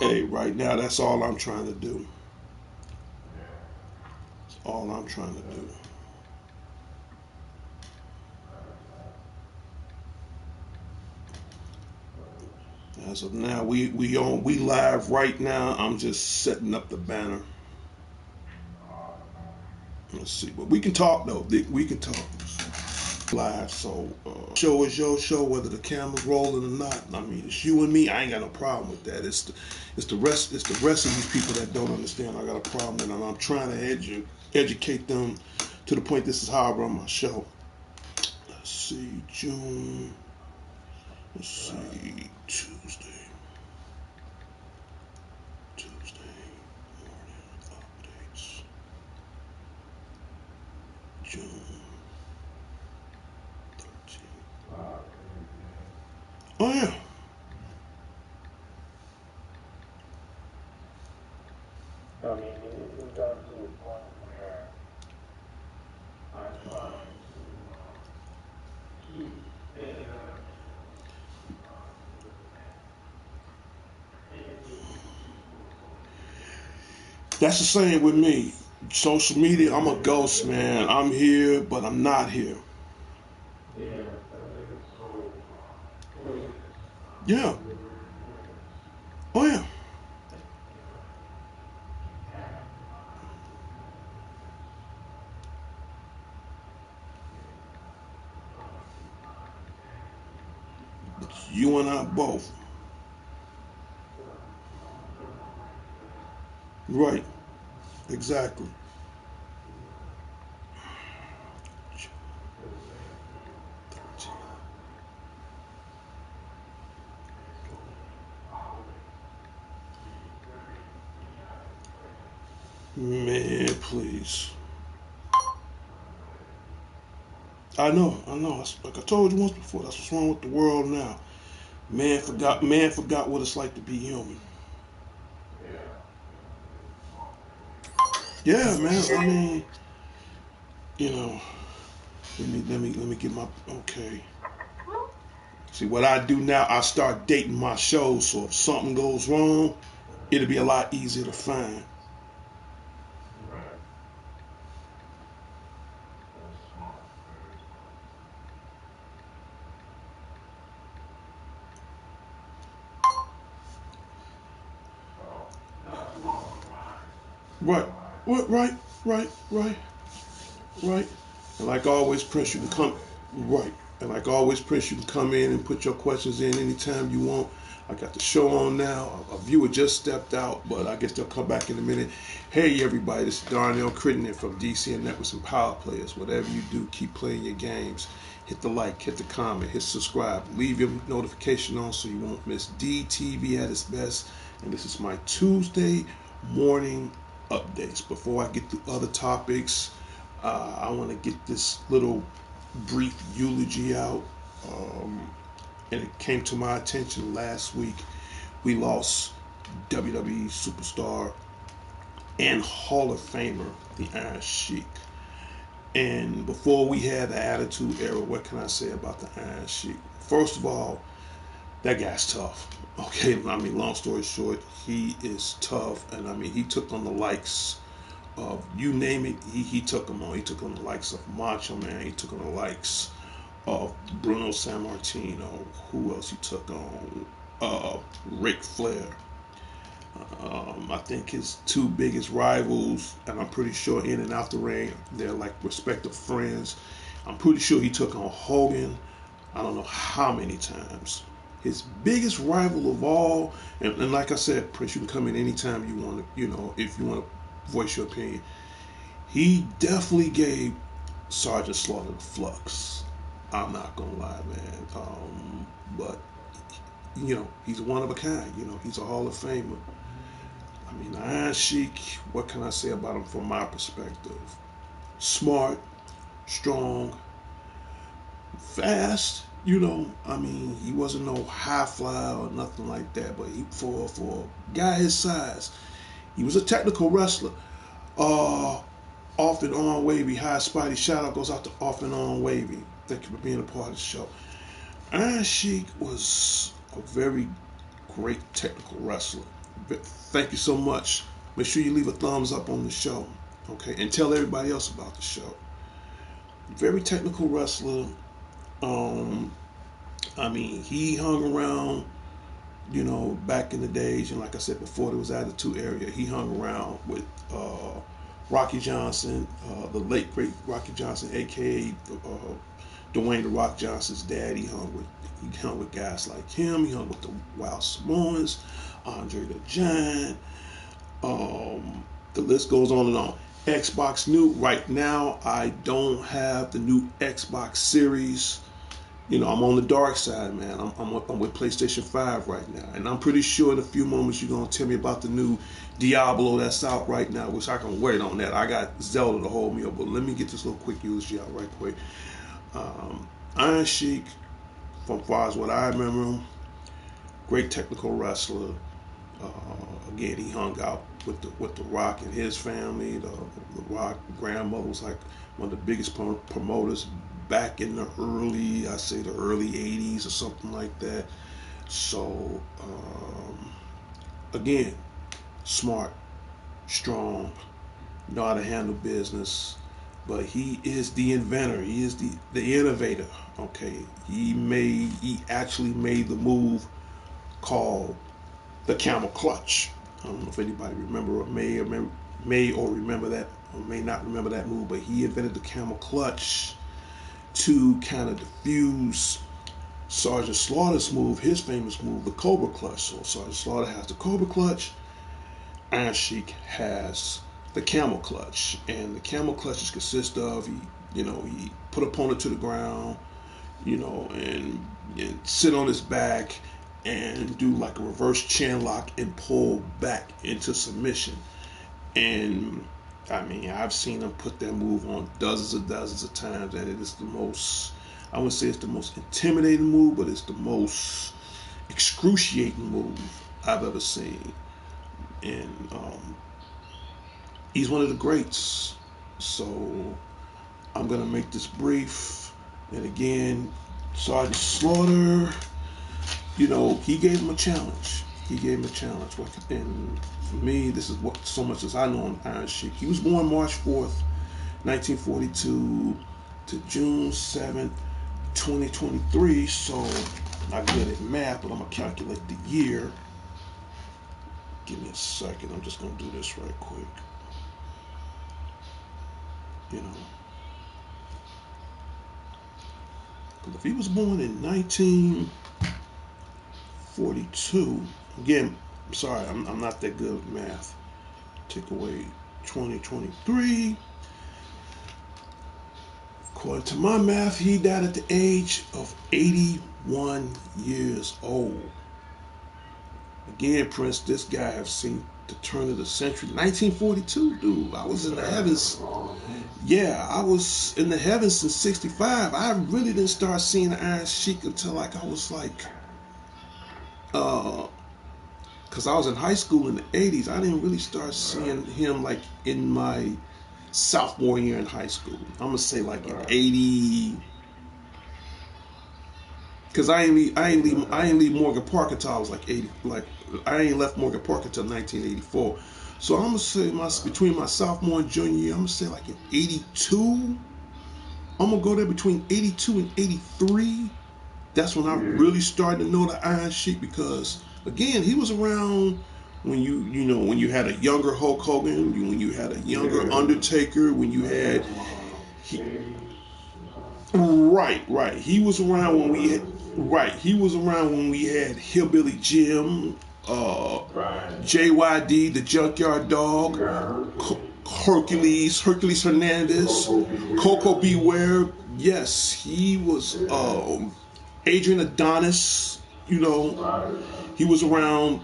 Hey, right now, that's all I'm trying to do. That's all I'm trying to do. As of now, we live right now. I'm just setting up the banner. Let's see, but we can talk though. We can talk live. So show is your show, whether the camera's rolling or not. I mean, it's you and me. I ain't got no problem with that. It's the rest of these people that don't understand. I got a problem with them. I'm trying to educate them to the point. This is how I run my show. Let's see, June. Let's see, Tuesday morning updates. June 13th. Oh yeah. That's the same with me. Social media, I'm a ghost, man. I'm here, but I'm not here. Yeah. Oh yeah. You and I both. Right. Exactly. Man, please. I know. I know. Like I told you once before. That's what's wrong with the world now. Man forgot. Man forgot what it's like to be human. Yeah, man. I mean, you know. Let me get my okay. See what I do now. I start dating my shows, so if something goes wrong, it'll be a lot easier to find. Right. What? Right. Right. Right. Right. And like always, Prince, you can come. Right. And like always, Prince, you can come in and put your questions in anytime you want. I got the show on now. A viewer just stepped out, but I guess they'll come back in a minute. Hey, everybody, this is Darnell Crittenden from DC and Networks and Power Players. Whatever you do, keep playing your games. Hit the like, hit the comment, hit subscribe. Leave your notification on so you won't miss DTV at its best. And this is my Tuesday morning updates. Before I get to other topics, I want to get this little brief eulogy out. Um, and it came to my attention last week. We lost WWE superstar and Hall of Famer, the Iron Sheik. And before we had the Attitude Era, what can I say about the Iron Sheik? First of all, that guy's tough. Okay, I mean, long story short, he is tough, and I mean, he took on the likes of you name it. He took them on. He took on the likes of Macho Man. He took on the likes of Bruno Sammartino. Who else he took on? Ric Flair. I think his two biggest rivals, and I'm pretty sure in and out the ring, they're like respective friends. I'm pretty sure he took on Hogan. I don't know how many times. His biggest rival of all, and like I said, Prince, you can come in anytime you want to, if you want to voice your opinion. He definitely gave Sergeant Slaughter the flux. I'm not gonna lie, man. But he's one of a kind. He's a Hall of Famer. I mean, Iron Sheik. What can I say about him from my perspective? Smart, strong, fast. I mean, he wasn't no high flyer or nothing like that. But for a guy his size, he was a technical wrestler. Uh, Off and on wavy, high spidey. Shout out goes out to off and on wavy. Thank you for being a part of the show. Iron Sheik was a very great technical wrestler. Thank you so much. Make sure you leave a thumbs up on the show, okay, and tell everybody else about the show. Very technical wrestler. Um, I mean, he hung around, back in the days, and like I said before, there was Attitude Era. He hung around with Rocky Johnson, the late great Rocky Johnson, aka Dwayne the Rock Johnson's dad. He hung with guys like him. He hung with the Wild Samoans, Andre the Giant. The list goes on and on. Xbox new right now. I don't have the new Xbox Series. I'm on the dark side, man. I'm with PlayStation 5 right now. And I'm pretty sure in a few moments you're going to tell me about the new Diablo that's out right now, which I can wait on that. I got Zelda to hold me up, but let me get this little quick eulogy out right quick. Iron Sheik, from far as what I remember him, great technical wrestler. Again, he hung out with the Rock and his family. The Rock grandmother was like one of the biggest promoters back in the early 80s or something like that. So, again, smart, strong, know how to handle business, but he is the inventor. He is the innovator. Okay, he actually made the move called the camel clutch. I don't know if anybody remember or may remember that, or may not remember that move, but he invented the camel clutch to kind of diffuse Sergeant Slaughter's move, his famous move, the Cobra Clutch. So Sergeant Slaughter has the Cobra Clutch, Iron Sheik has the Camel Clutch, and the Camel Clutches consist of he put opponent to the ground, and sit on his back and do like a reverse chin lock and pull back into submission. And I mean, I've seen him put that move on dozens of times, and it is the most, I wouldn't say it's the most intimidating move, but it's the most excruciating move I've ever seen. And he's one of the greats. So I'm going to make this brief. And again, Sergeant Slaughter, he gave him a challenge. And for me, this is what so much as I know on Iron Sheik. He was born March 4th, 1942 to June 7th, 2023. So I'm not good at math, but I'm going to calculate the year. Give me a second. I'm just going to do this right quick. But if he was born in 1942, again, I'm sorry, I'm not that good with math. Take away 2023. According to my math, he died at the age of 81 years old. Again, Prince, this guy have seen the turn of the century. 1942, dude. I was in the heavens. Yeah, I was in the heavens since 65. I really didn't start seeing the Iron Sheik until like I was like, because I was in high school in the 80s. I didn't really start seeing him like in my sophomore year in high school. I'm gonna say like in 80. Cause I ain't leave Morgan Park until I was like 80. Like I ain't left Morgan Park until 1984. So I'm gonna say between my sophomore and junior year, I'm gonna say like in 82. I'm gonna go there between 82 and 83. That's when I really started to know the Iron Sheik, because again, he was around when when you had a younger Hulk Hogan, when you had a younger Undertaker, when you had right. He was around when we had Hillbilly Jim, JYD, the Junkyard Dog, Hercules Hernandez, Coco Beware. Yes, he was Adrian Adonis. He was around.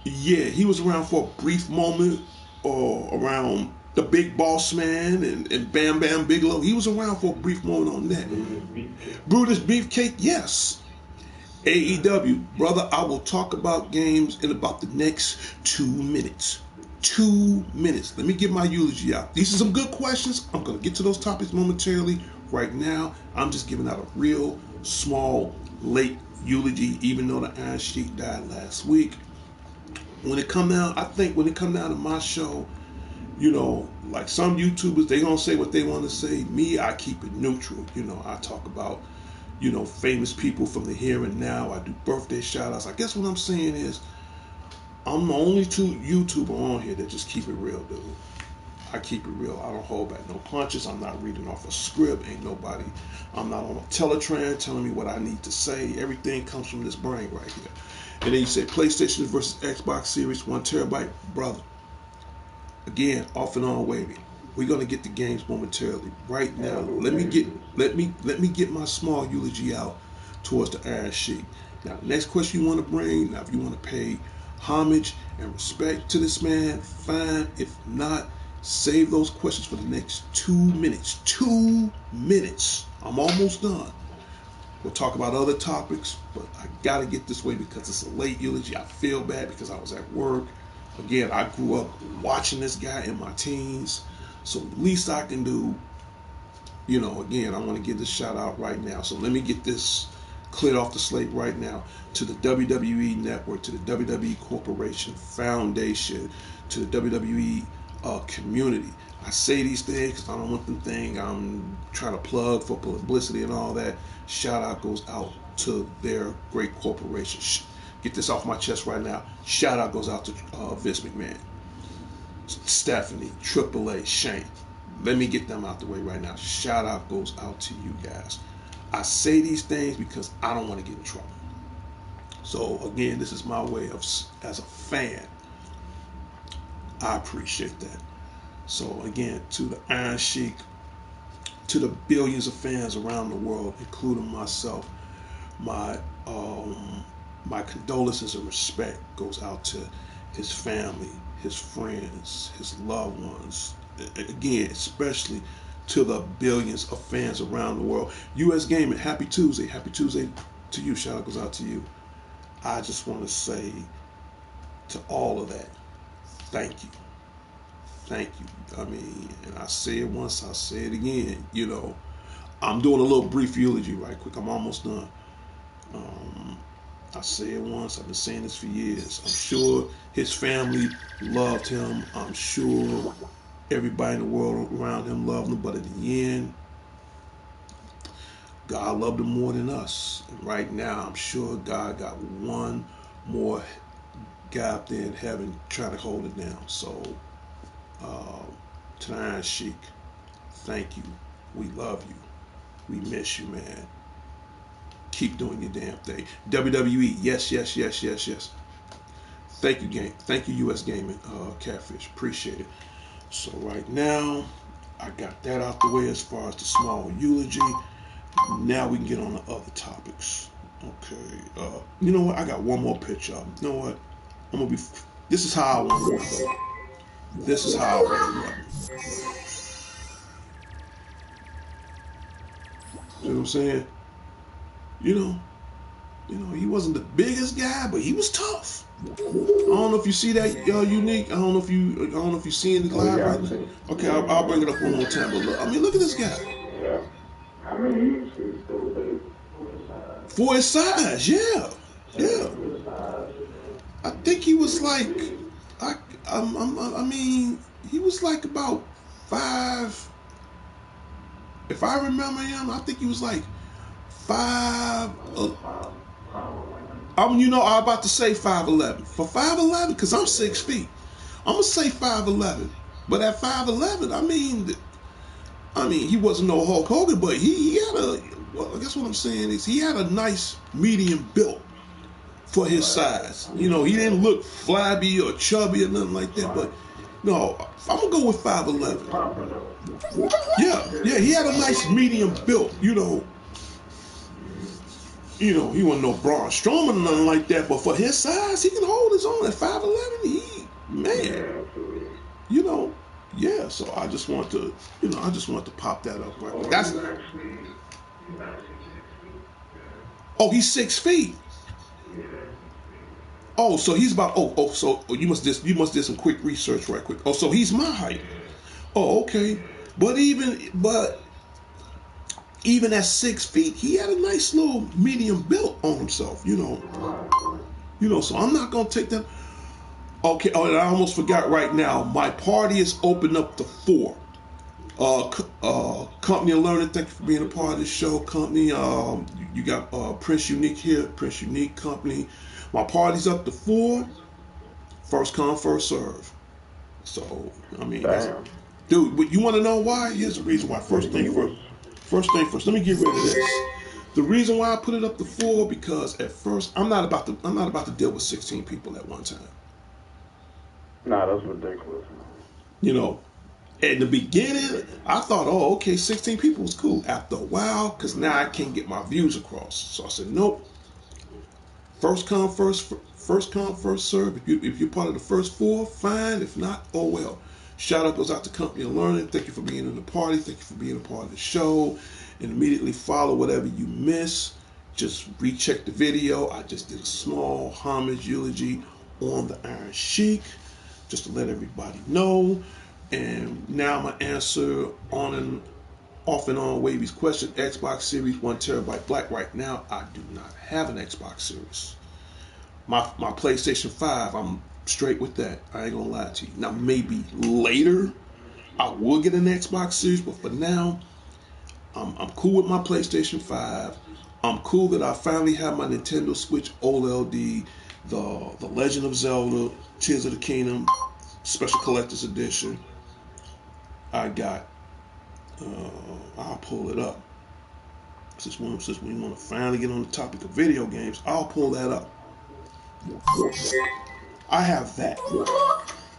He was around for a brief moment, around the Big Boss Man and Bam Bam Bigelow. He was around for a brief moment on that. Brutus Beefcake, yes. AEW, brother, I will talk about games in about the next 2 minutes. 2 minutes. Let me get my eulogy out. These are some good questions. I'm going to get to those topics momentarily. Right now, I'm just giving out a real small late eulogy, even though the Iron Sheik died last week. When it come down, I think when it come down to my show, you know, like some YouTubers, they gonna say what they want to say. Me, I keep it neutral. You know, I talk about, you know, famous people from the here and now. I do birthday shout outs. I guess what I'm saying is, I'm the only YouTuber on here that just keep it real, dude. I keep it real. I don't hold back no punches. I'm not reading off a script. Ain't nobody. I'm not on a Teletran telling me what I need to say. Everything comes from this brain right here. And then you say PlayStation versus Xbox Series, 1 terabyte, brother. Again, off and on wavy. We're gonna get the games momentarily. Right now, let me get my small eulogy out towards the Iron Sheik. Now, the next question you want to bring. Now, if you want to pay homage and respect to this man, fine. If not, save those questions for the next 2 minutes. 2 minutes. I'm almost done. We'll talk about other topics, but I gotta get this way because it's a late eulogy. I feel bad because I was at work. Again, I grew up watching this guy in my teens, so the least I can do, you know, again, I want to give this shout out right now. So let me get this cleared off the slate right now to the WWE Network, to the WWE Corporation Foundation, to the WWE community. I say these things because I don't want them thing I'm trying to plug for publicity and all that. Shout out goes out to their great corporation. Get this off my chest right now. Shout out goes out to Vince McMahon, Stephanie, Triple A, Shane. Let me get them out the way right now. Shout out goes out to you guys. I say these things because I don't want to get in trouble. So again, this is my way of, as a fan, I appreciate that. So again, to the Iron Sheik, to the billions of fans around the world, including myself, my condolences and respect goes out to his family, his friends, his loved ones. Again, especially to the billions of fans around the world. U.S. Gaming, happy Tuesday. Happy Tuesday to you. Shout out goes out to you. I just want to say to all of that, thank you. Thank you. I mean, and I say it once, I'll say it again. You know, I'm doing a little brief eulogy right quick. I'm almost done. I say it once, I've been saying this for years. I'm sure his family loved him. I'm sure everybody in the world around him loved him. But in the end, God loved him more than us. And right now, I'm sure God got one more guy up there in heaven trying to hold it down. So, to the Iron Sheik, thank you. We love you. We miss you, man. Keep doing your damn thing. WWE, yes, yes, yes, yes, yes. Thank you, game. Thank you, U.S. Gaming, Catfish. Appreciate it. So right now, I got that out the way as far as the small eulogy. Now we can get on the other topics. Okay. You know what? I got one more picture. You know what? I'm gonna be. This is how I want to go. This is how I want to go. You know what I'm saying? You know, he wasn't the biggest guy, but he was tough. I don't know if you see that unique. I don't know if you seeing it live right now. Okay, I'll bring it up one more time. But look, I mean, look at this guy. Yeah. I mean, he's still big for his size. Yeah. I think he was like, I mean, he was like about 5. If I remember him, I think he was like 5. I'm about to say 5'11". For 5'11", because I'm 6 feet, I'm gonna say 5'11". But at 5'11", I mean, he wasn't no Hulk Hogan, but he had I guess what I'm saying is he had a nice medium build for his size. You know, he didn't look flabby or chubby or nothing like that. But no, I'm gonna go with 5'11". Yeah, he had a nice medium build. He wasn't no Braun Strowman or nothing like that, but for his size, he can hold his own at 5'11". Yeah. So I just want to, pop that up right. That's. Oh, he's 6 feet. Oh, so he's about. So you must do some quick research right quick. Oh, so he's my height. Oh, okay. But even at 6 feet, he had a nice little medium build on himself. So I'm not gonna take that. Okay. Oh, and I almost forgot right now. My party is open up to 4. Company of Learning, thank you for being a part of this show, company. You got Prince Unique here, Prince Unique company. My party's up to 4. First come, first serve. So I mean, Damn. dude, but you want to know why? Here's the reason why. First thing first. First thing first. Let me get rid of this. The reason why I put it up to 4 because at first I'm not about to deal with 16 people at one time. Nah, that's ridiculous. You know, in the beginning, I thought, oh, okay, 16 people was cool. After a while, because now I can't get my views across. So I said, nope. First come, first serve. If you're part of the first 4, fine. If not, oh well. Shout out goes out to Company of Learning. Thank you for being in the party. Thank you for being a part of the show. And immediately follow whatever you miss. Just recheck the video. I just did a small homage eulogy on the Iron Sheik, just to let everybody know. And now I'm gonna answer on and off and on Wavy's question. Xbox Series 1TB black. Right now, I do not have an Xbox Series. My PlayStation 5, I'm straight with that. I ain't gonna lie to you. Now maybe later I will get an Xbox Series, but for now, I'm cool with my PlayStation 5. I'm cool that I finally have my Nintendo Switch OLED, the Legend of Zelda, Tears of the Kingdom, Special Collector's Edition. I got. I'll pull it up. Since we want to finally get on the topic of video games, I'll pull that up. I have that.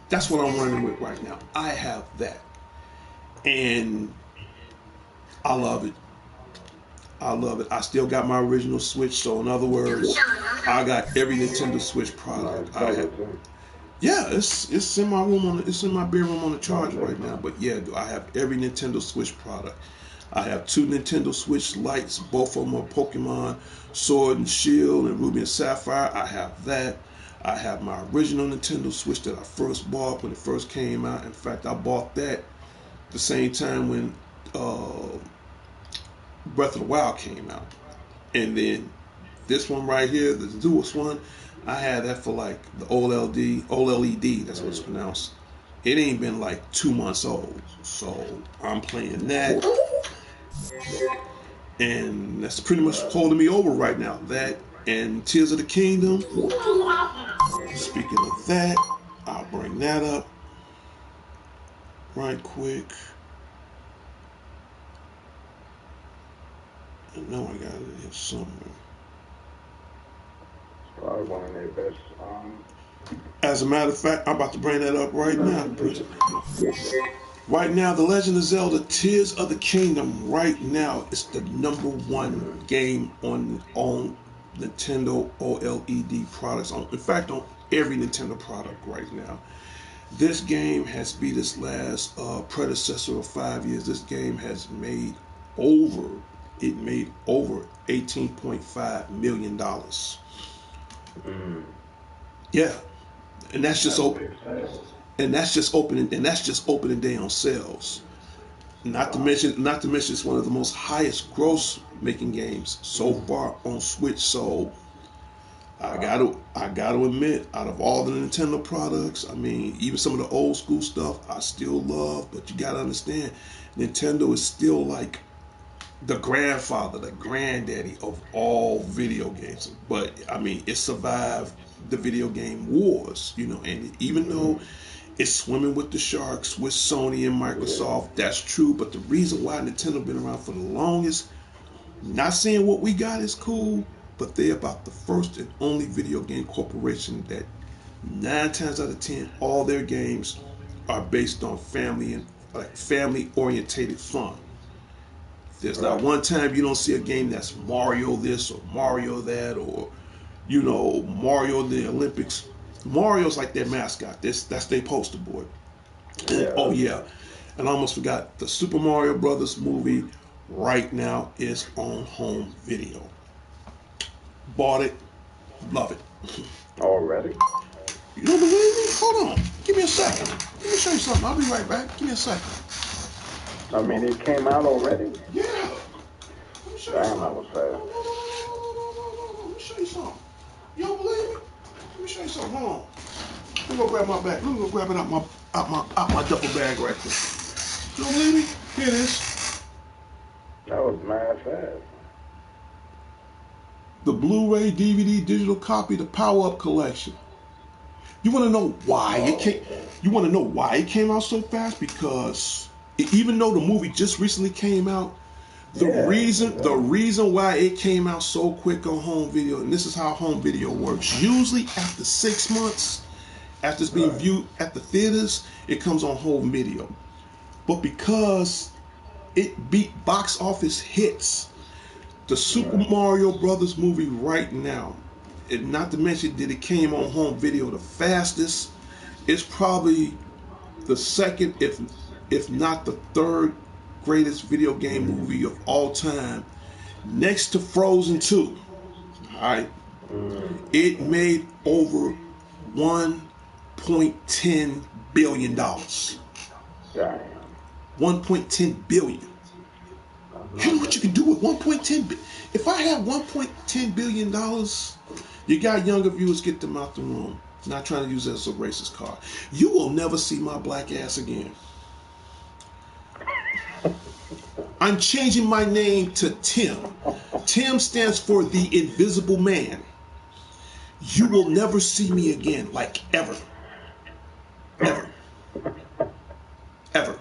That's what I'm running with right now. I have that, and I love it. I love it. I still got my original Switch, so in other words, I got every Nintendo Switch product. I have. Yeah, it's in my room it's in my bedroom on the charger right now. But yeah, I have every Nintendo Switch product. I have 2 Nintendo Switch Lights. Both of them are Pokemon Sword and Shield and Ruby and Sapphire. I have that. I have my original Nintendo Switch that I first bought when it first came out. In fact, I bought that the same time when Breath of the Wild came out. And then this one right here, the newest one, I had that for like the OLED, that's what it's pronounced. It ain't been like 2 months old. So I'm playing that. And that's pretty much holding me over right now. That and Tears of the Kingdom. Speaking of that, I'll bring that up right quick. I know I got it in here somewhere. Probably one of their best. As a matter of fact, I'm about to bring that up right now. Right now, The Legend of Zelda Tears of the Kingdom, right now, is the #1 game on Nintendo OLED products. In fact, on every Nintendo product right now. This game has beat its last predecessor of 5 years. This game has made over $18.5 million. Yeah, and that's just open. And that's just opening day on sales. Not to mention, it's one of the most highest gross making games so far on Switch. So I gotta admit, out of all the Nintendo products, I mean, even some of the old school stuff, I still love. But you gotta understand, Nintendo is still like the grandfather, the granddaddy of all video games. But I mean, it survived the video game wars, and even though it's swimming with the sharks with Sony and Microsoft, that's true. But the reason why Nintendo been around for the longest, not saying what we got is cool, but they're about the first and only video game corporation that 9 times out of 10, all their games are based on family and family orientated fun. There's not one time you don't see a game that's Mario this or Mario that, or Mario the Olympics. Mario's like their mascot. That's their poster board. And, oh yeah, and I almost forgot, the Super Mario Brothers movie right now is on home video. Bought it, love it. Already? You don't believe me? Hold on, give me a second. Let me show you something. I'll be right back. Give me a second. I mean, it came out already. Yeah. show you Damn, something. that was fast. Let me show you something. You don't believe me? Let me show you something. Hold on. Let me go grab my bag. Let me go grab it out my duffel bag right quick. You don't believe me? Here it is. That was mad fast. The Blu-ray, DVD, digital copy, the Power Up collection. You want to know why it came? You want to know why it came out so fast? Because even though the movie just recently came out, the reason why it came out so quick on home video, and this is how home video works. Usually after 6 months, after it's being viewed at the theaters, it comes on home video. But because it beat box office hits, the Super Mario Brothers movie right now, and not to mention that it came on home video the fastest, it's probably the second, if not the third greatest video game movie of all time, next to Frozen 2. All right, it made over $1.10 billion. Damn. 1.10 billion. You know what you can do with 1.10 billion? If I have 1.10 billion dollars, you got younger viewers, get them out the room. Not trying to use that as a racist card. You will never see my black ass again. I'm changing my name to Tim. Tim stands for the Invisible Man. You will never see me again, like ever. Ever. Ever.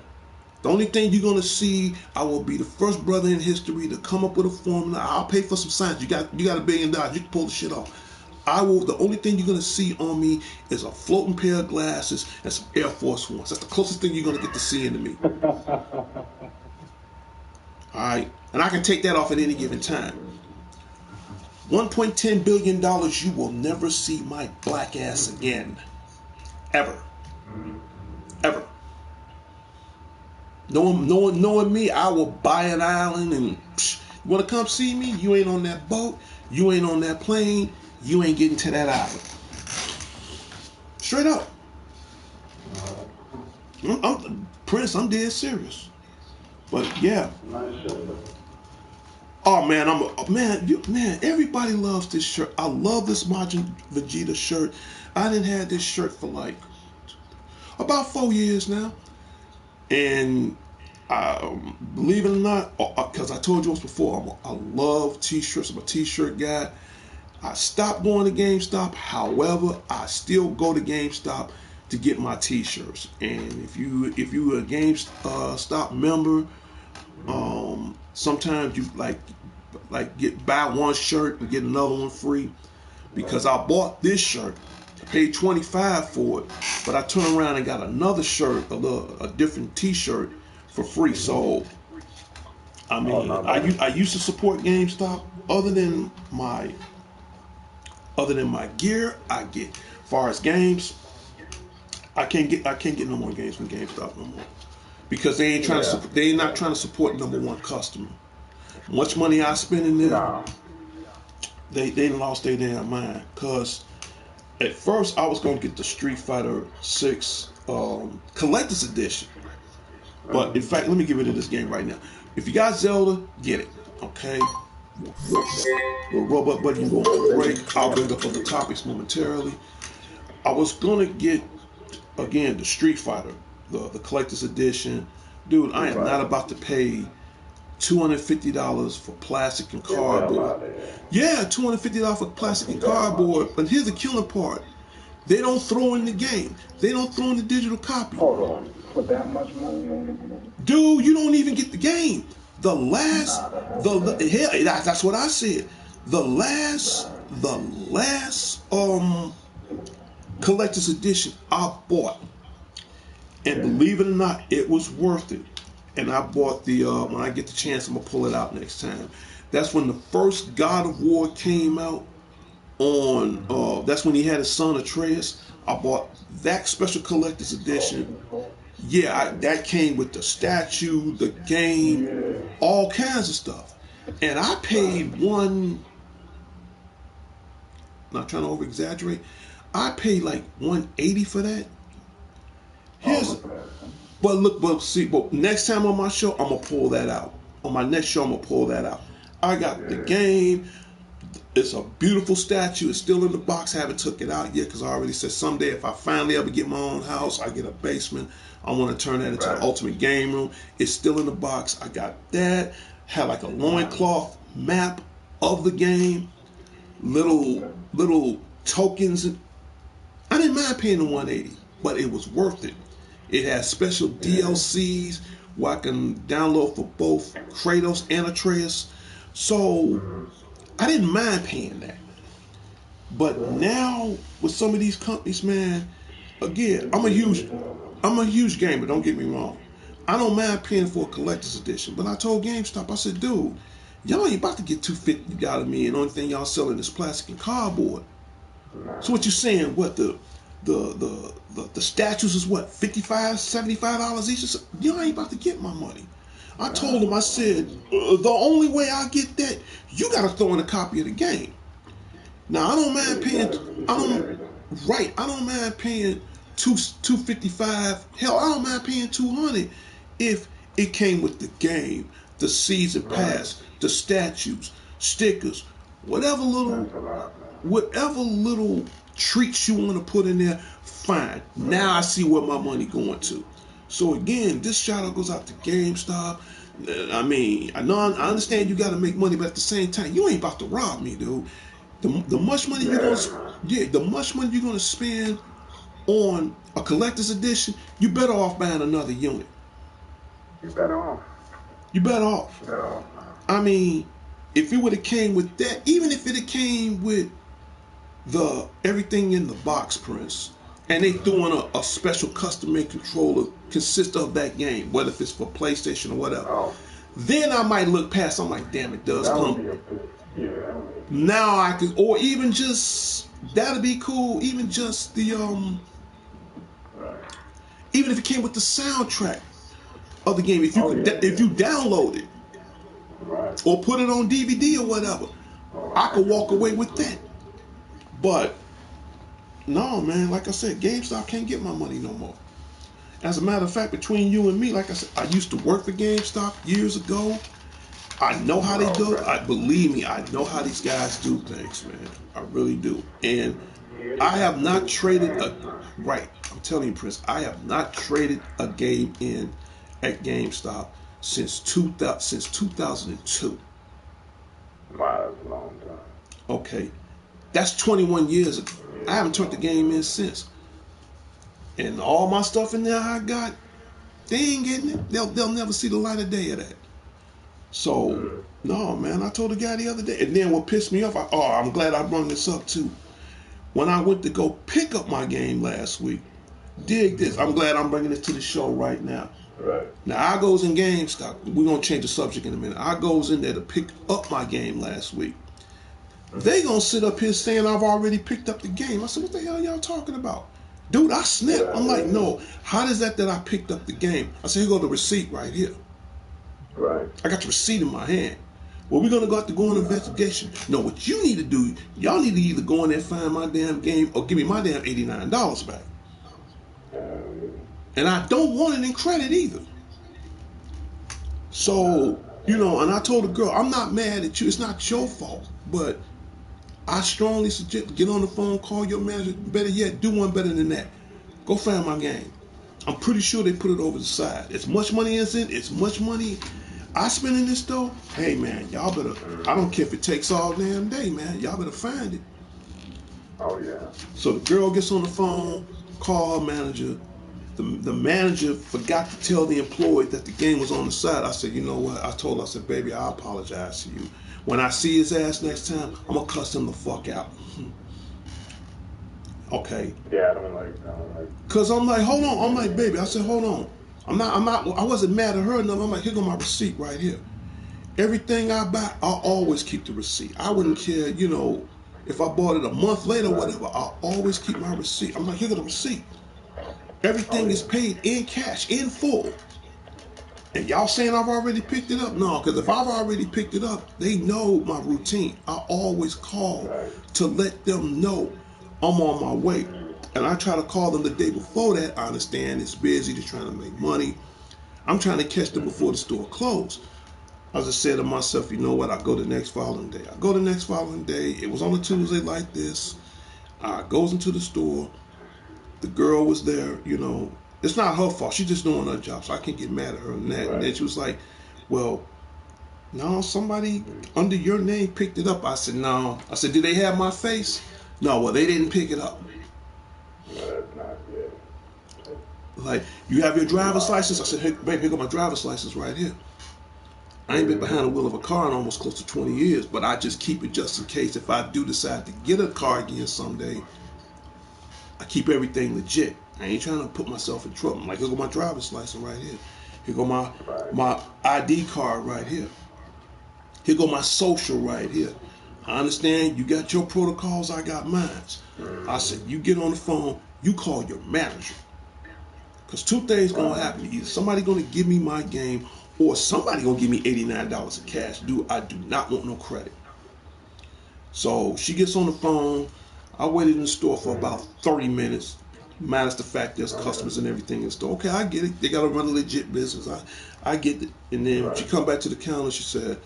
The only thing you're gonna see, I will be the first brother in history to come up with a formula. I'll pay for some science. You got $1 billion. You can pull the shit off. The only thing you're gonna see on me is a floating pair of glasses and some Air Force Ones. That's the closest thing you're gonna get to seeing to me. Alright? And I can take that off at any given time. $1.10 billion, you will never see my black ass again. Ever. Ever. Knowing me, I will buy an island and you want to come see me? You ain't on that boat. You ain't on that plane. You ain't getting to that island. Straight up. Prince, I'm dead serious. But yeah. Oh man, man, everybody loves this shirt. I love this Majin Vegeta shirt. I didn't have this shirt for like about 4 years now. And believe it or not, because I told you once before, I love t-shirts. I'm a t-shirt guy. I stopped going to GameStop. However, I still go to GameStop to get my t-shirts. And if you're a GameStop member, sometimes you like buy one shirt and get another one free. Because I bought this shirt, I paid $25 for it, but I turned around and got another shirt, a different t-shirt for free. So I mean, I used to support GameStop. Other than my gear, I get. As far as games, I can't get no more games from GameStop no more because they ain't not trying to support #1 customer. Much money I spend in there, they lost their damn mind. Cause at first I was gonna get the Street Fighter 6 collector's edition. But in fact, let me give you this game right now. If you got Zelda, get it. Okay? The robot button go on break. I'll bring up other topics momentarily. I was gonna get again the Street Fighter, the collector's edition. Dude, I am not about to pay $250 for plastic and cardboard. Yeah, $250 for plastic and cardboard. But here's the killer part. They don't throw in the game. They don't throw in the digital copy. Hold on. Put that much money on it? Dude, you don't even get the game. That's what I said. The last collector's edition I bought, and believe it or not, it was worth it. And I bought the when I get the chance, I'm gonna pull it out next time. That's when the first God of War came out on. That's when he had his son Atreus. I bought that special collector's edition. Yeah, that came with the statue, the game, all kinds of stuff. And I paid not trying to over exaggerate, I paid like $180 for that. But next time on my show, I'm gonna pull that out. On my next show, I'm gonna pull that out. I got the game. It's a beautiful statue. It's still in the box. Haven't took it out yet because I already said someday if I finally ever get my own house, I get a basement, I want to turn that into the ultimate game room. It's still in the box. I got that. Had like a loincloth map of the game, little tokens. I didn't mind paying the 180, but it was worth it. It has special DLCs where I can download for both Kratos and Atreus. So I didn't mind paying that. But now with some of these companies, man, again, I'm a huge gamer, don't get me wrong. I don't mind paying for a collector's edition. But I told GameStop, I said, dude, y'all ain't about to get $250 out of me, and the only thing y'all selling is plastic and cardboard. So what you saying? What the statues is what, $55, $75 each? Y'all ain't about to get my money. I told him, I said, the only way I get that, you got to throw in a copy of the game. Now I don't mind paying. I don't mind paying $255. Hell, I don't mind paying $200 if it came with the game, the season pass, the statues, stickers, whatever little treats you want to put in there. Fine. Now I see where my money going to. So again, this shout out goes out to GameStop. I mean, I understand you got to make money, but at the same time, you ain't about to rob me, dude. The much money you're gonna spend on a collector's edition, you better off buying another unit. You better off. You better off. I mean, if it would have came with that, even if it had came with the everything in the box, Prince, and they threw in a special custom-made controller consist of that game, whether if it's for PlayStation or whatever, then I might look past. I'm like, damn, it does come. Now I can, or even just that'd be cool. Even just the even if it came with the soundtrack of the game, if you download it or put it on DVD or whatever, I could walk away with that. But no, man, like I said, GameStop can't get my money no more. As a matter of fact, between you and me, like I said, I used to work for GameStop years ago. I know how they do it. Believe me, I know how these guys do things, man. I really do. And I have not traded I'm telling you, Prince, I have not traded a game in at GameStop since 2002. Wow, that's a long time. Okay. That's 21 years ago. I haven't turned the game in since. And all my stuff in there I got, they ain't getting it. They'll never see the light of day of that. So, no, man, I told the guy the other day. And then what pissed me off, I'm glad I brought this up too. When I went to go pick up my game last week, dig this. I'm glad I'm bringing it to the show right now. Right. Now, I goes in GameStop. We're going to change the subject in a minute. I goes in there to pick up my game last week. They going to sit up here saying I've already picked up the game. I said, what the hell y'all talking about? Dude, I snipped. I'm like, no. How does that I picked up the game? I said, here go the receipt right here. Right. I got the receipt in my hand. Well, we're going to have to go on an investigation. No, what you need to do, y'all need to either go in there and find my damn game or give me my damn $89 back. And I don't want it in credit either. So, and I told the girl, I'm not mad at you. It's not your fault. But I strongly suggest get on the phone, call your manager. Better yet, do one better than that. Go find my game. I'm pretty sure they put it over the side. As much money as in, it's much money I spend in this though. Hey man, y'all better, I don't care if it takes all damn day, man. Y'all better find it. Oh yeah. So the girl gets on the phone, call her manager. The manager forgot to tell the employee that the game was on the side. I said, you know what? I told her, I said, baby, I apologize to you. When I see his ass next time, I'm gonna cuss him the fuck out. Okay. Yeah, I don't like. Cause I'm like, hold on. I'm like, baby. I said, hold on. I wasn't mad at her enough. I'm like, here go my receipt right here. Everything I buy, I'll always keep the receipt. I wouldn't care, if I bought it a month later or whatever, I'll always keep my receipt. I'm like, here go the receipt. Everything is paid in cash, in full. And y'all saying I've already picked it up? No, because if I've already picked it up, they know my routine. I always call to let them know I'm on my way. And I try to call them the day before that. I understand it's busy, just trying to make money. I'm trying to catch them before the store closes. I just said to myself, you know what? I go the next following day. I go the next following day. It was on a Tuesday like this. I goes into the store. The girl was there. You know, it's not her fault. She's just doing her job, so I can't get mad at her on that. Right. And then she was like, well, no, somebody under your name picked it up. I said, no. I said, did they have my face? No, well, they didn't pick it up. No, that's not good. Like, you have your driver's license? I said, hey, baby, here go my driver's license right here. I ain't been behind the wheel of a car in almost close to 20 years, but I just keep it just in case if I do decide to get a car again someday, I keep everything legit. I ain't trying to put myself in trouble. Like, here go my driver's license right here. Here go my ID card right here. Here go my social right here. I understand you got your protocols, I got mine. I said, you get on the phone, you call your manager. Because two things going to happen. Either somebody going to give me my game or somebody going to give me $89 in cash. I do not want no credit. So she gets on the phone. I waited in the store for about 30 minutes. Minus the fact there's customers and everything in the store. Okay, I get it. They got to run a legit business. I get it. And then she come back to the counter. She said,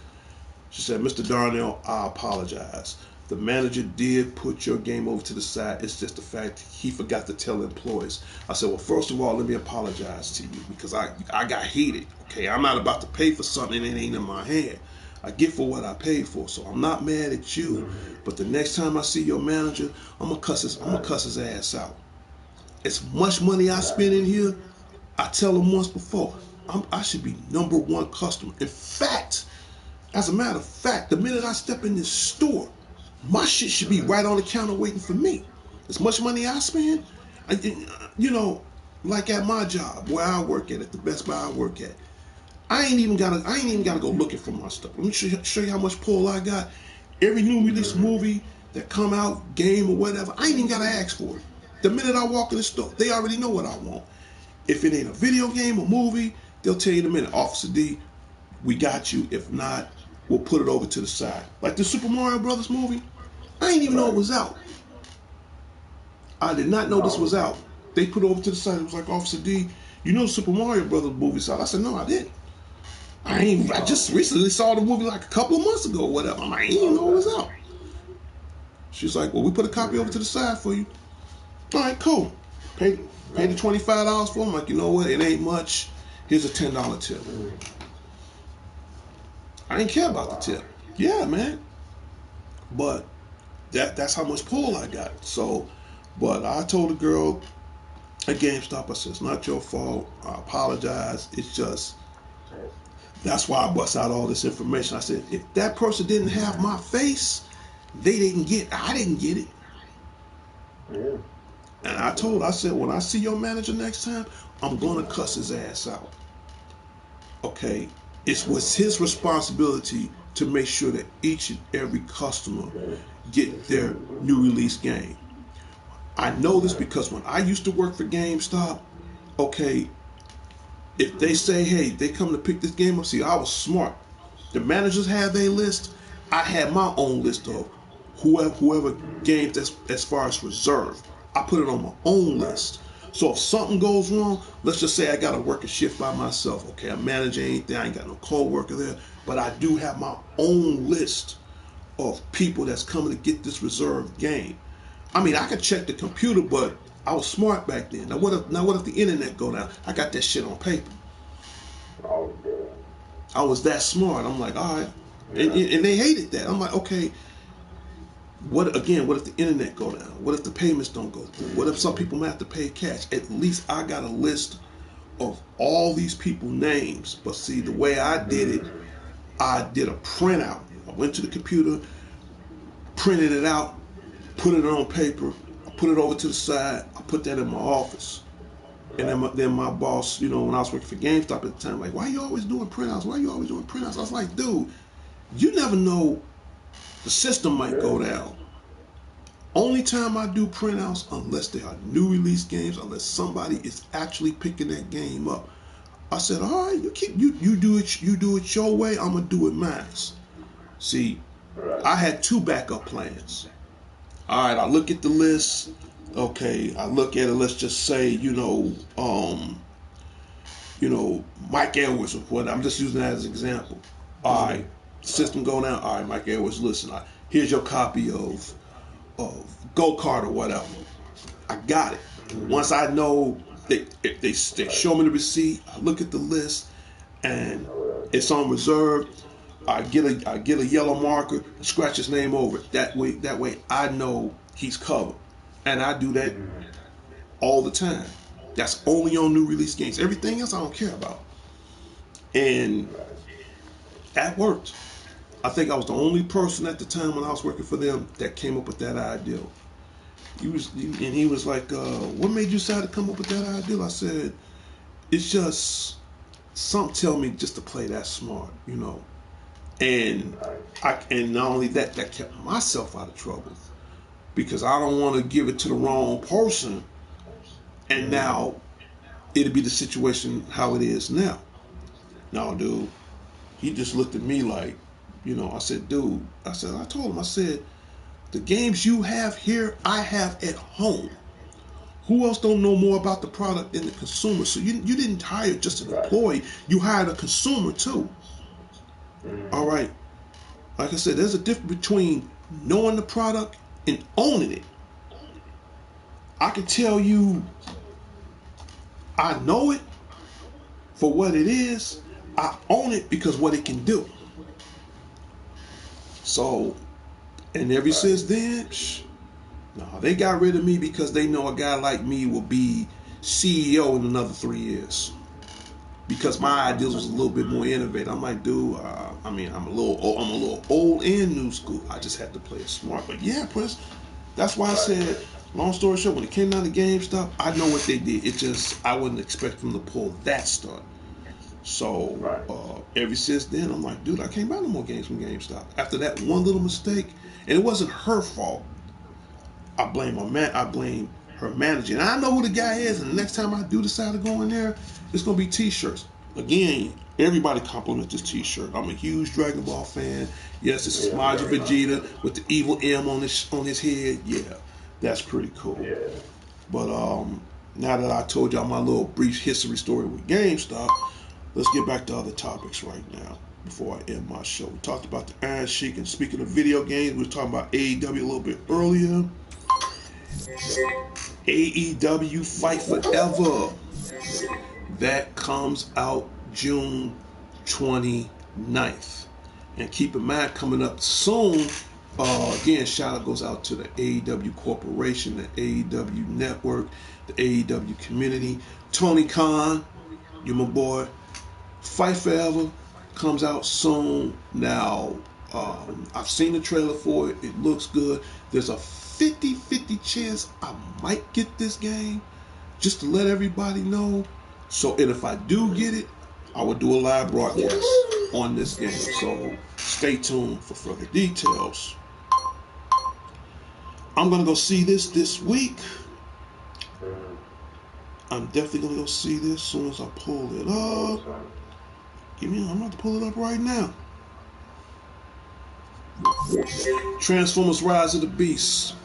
Mr. Darnell, I apologize. The manager did put your game over to the side. It's just the fact he forgot to tell employees. I said, well, first of all, let me apologize to you because I got heated. Okay, I'm not about to pay for something that ain't in my hand. I get for what I paid for, so I'm not mad at you. But the next time I see your manager, I'm gonna cuss his ass out. As much money I spend in here, I tell him once before, I should be number one customer. In fact, as a matter of fact, the minute I step in this store, my shit should be right on the counter waiting for me. As much money I spend, like at my job where I work at the Best Buy I work at, I ain't even gotta go looking for my stuff. Let me show you how much pull I got. Every new release movie that come out, game or whatever, I ain't even gotta ask for it. The minute I walk in the store, they already know what I want. If it ain't a video game or movie, they'll tell you in a minute, Officer D, we got you. If not, we'll put it over to the side. Like the Super Mario Brothers movie, I didn't even know it was out. I did not know this was out. They put it over to the side. It was like, Officer D, you know the Super Mario Brothers movie's out. I said, no, I didn't. I just recently saw the movie like a couple of months ago or whatever. I'm like, I didn't even know it was out. She's like, well, we put a copy over to the side for you. All right, cool. Pay the $25 for it. I'm like, you know what? It ain't much. Here's a $10 tip. I didn't care about the tip. Yeah, man. But that's how much pull I got. So, but I told the girl at GameStop, I said, it's not your fault. I apologize. It's just, that's why I bust out all this information. I said, if that person didn't have my face, I didn't get it. Yeah. And I said, when I see your manager next time, I'm going to cuss his ass out. Okay? It was his responsibility to make sure that each and every customer get their new release game. I know this because when I used to work for GameStop, okay, if they say, hey, they come to pick this game up, see, I was smart. The managers had their list. I had my own list of whoever games that's as far as reserved. I put it on my own list. So if something goes wrong, let's just say I got to work a shift by myself. Okay, I'm managing anything. I ain't got no co-worker there. But I do have my own list of people that's coming to get this reserved game. I mean, I could check the computer, but I was smart back then. Now what if the internet go down? I got that shit on paper. Oh, good. I was that smart. I'm like, all right. And they hated that. I'm like, okay, what if the internet go down? What if the payments don't go through? What if some people might have to pay cash? At least I got a list of all these people's names. But see, the way I did it, I did a printout. I went to the computer, printed it out, put it on paper, I put it over to the side, I put that in my office. And then my boss, when I was working for GameStop at the time, like, why are you always doing printouts? Why are you always doing printouts? I was like, dude, you never know, the system might go down. Only time I do printouts, unless they are new release games, unless somebody is actually picking that game up. I said, all right, you do it your way, I'm gonna do it mine. See, I had two backup plans. All right, I look at the list. Okay, I look at it. Let's just say, Mike Edwards or what. I'm just using that as an example. All right, system go down. All right, Mike Edwards, listen. Here's your copy of Go Kart or whatever. I got it. Once I know they show me the receipt, I look at the list, and it's on reserve. I get a yellow marker, scratch his name over it. That way I know he's covered, and I do that all the time. That's only on new release games. Everything else I don't care about, and that worked. I think I was the only person at the time when I was working for them that came up with that idea. He was like, "What made you decide to come up with that idea?" I said, "It's just some tell me just to play that smart, you know." And and not only that, that kept myself out of trouble because I don't want to give it to the wrong person, and now it'll be the situation how it is now. No, dude, he just looked at me like, I said, dude, I told him, I said, the games you have here, I have at home. Who else don't know more about the product than the consumer? So you didn't hire just an employee, you hired a consumer too. All right. Like I said, there's a difference between knowing the product and owning it. I can tell you I know it for what it is. I own it because what it can do. So, and ever since then, no, they got rid of me because they know a guy like me will be CEO in another 3 years. Because my ideas was a little bit more innovative. I'm like, dude, I'm a little old and new school. I just had to play it smart. But yeah, Prince, that's why I said, long story short, when it came down to GameStop, I know what they did. It just, I wouldn't expect them to pull that stunt. So ever since then, I'm like, dude, I can't buy no more games from GameStop. After that one little mistake, and it wasn't her fault. I blame her manager. And I know who the guy is, and the next time I do decide to go in there, it's gonna be t-shirts. Again, everybody compliments this t-shirt. I'm a huge Dragon Ball fan. Yes, it's a Majin Vegeta with the evil M on his head. Yeah, that's pretty cool. Yeah. But now that I told y'all my little brief history story with GameStop, let's get back to other topics right now before I end my show. We talked about the Iron Sheik, and speaking of video games, we were talking about AEW a little bit earlier. AEW Fight Forever. That comes out June 29th. And keep in mind, coming up soon, again, shout out goes out to the AEW Corporation, the AEW Network, the AEW community. Tony Khan, you're my boy. Fight Forever comes out soon. Now, I've seen the trailer for it. It looks good. There's a 50-50 chance I might get this game, just to let everybody know. So, and if I do get it, I will do a live broadcast on this game. So stay tuned for further details. I'm going to go see this week. I'm definitely going to go see this as soon as I pull it up. I'm about to pull it up right now. Transformers Rise of the Beast.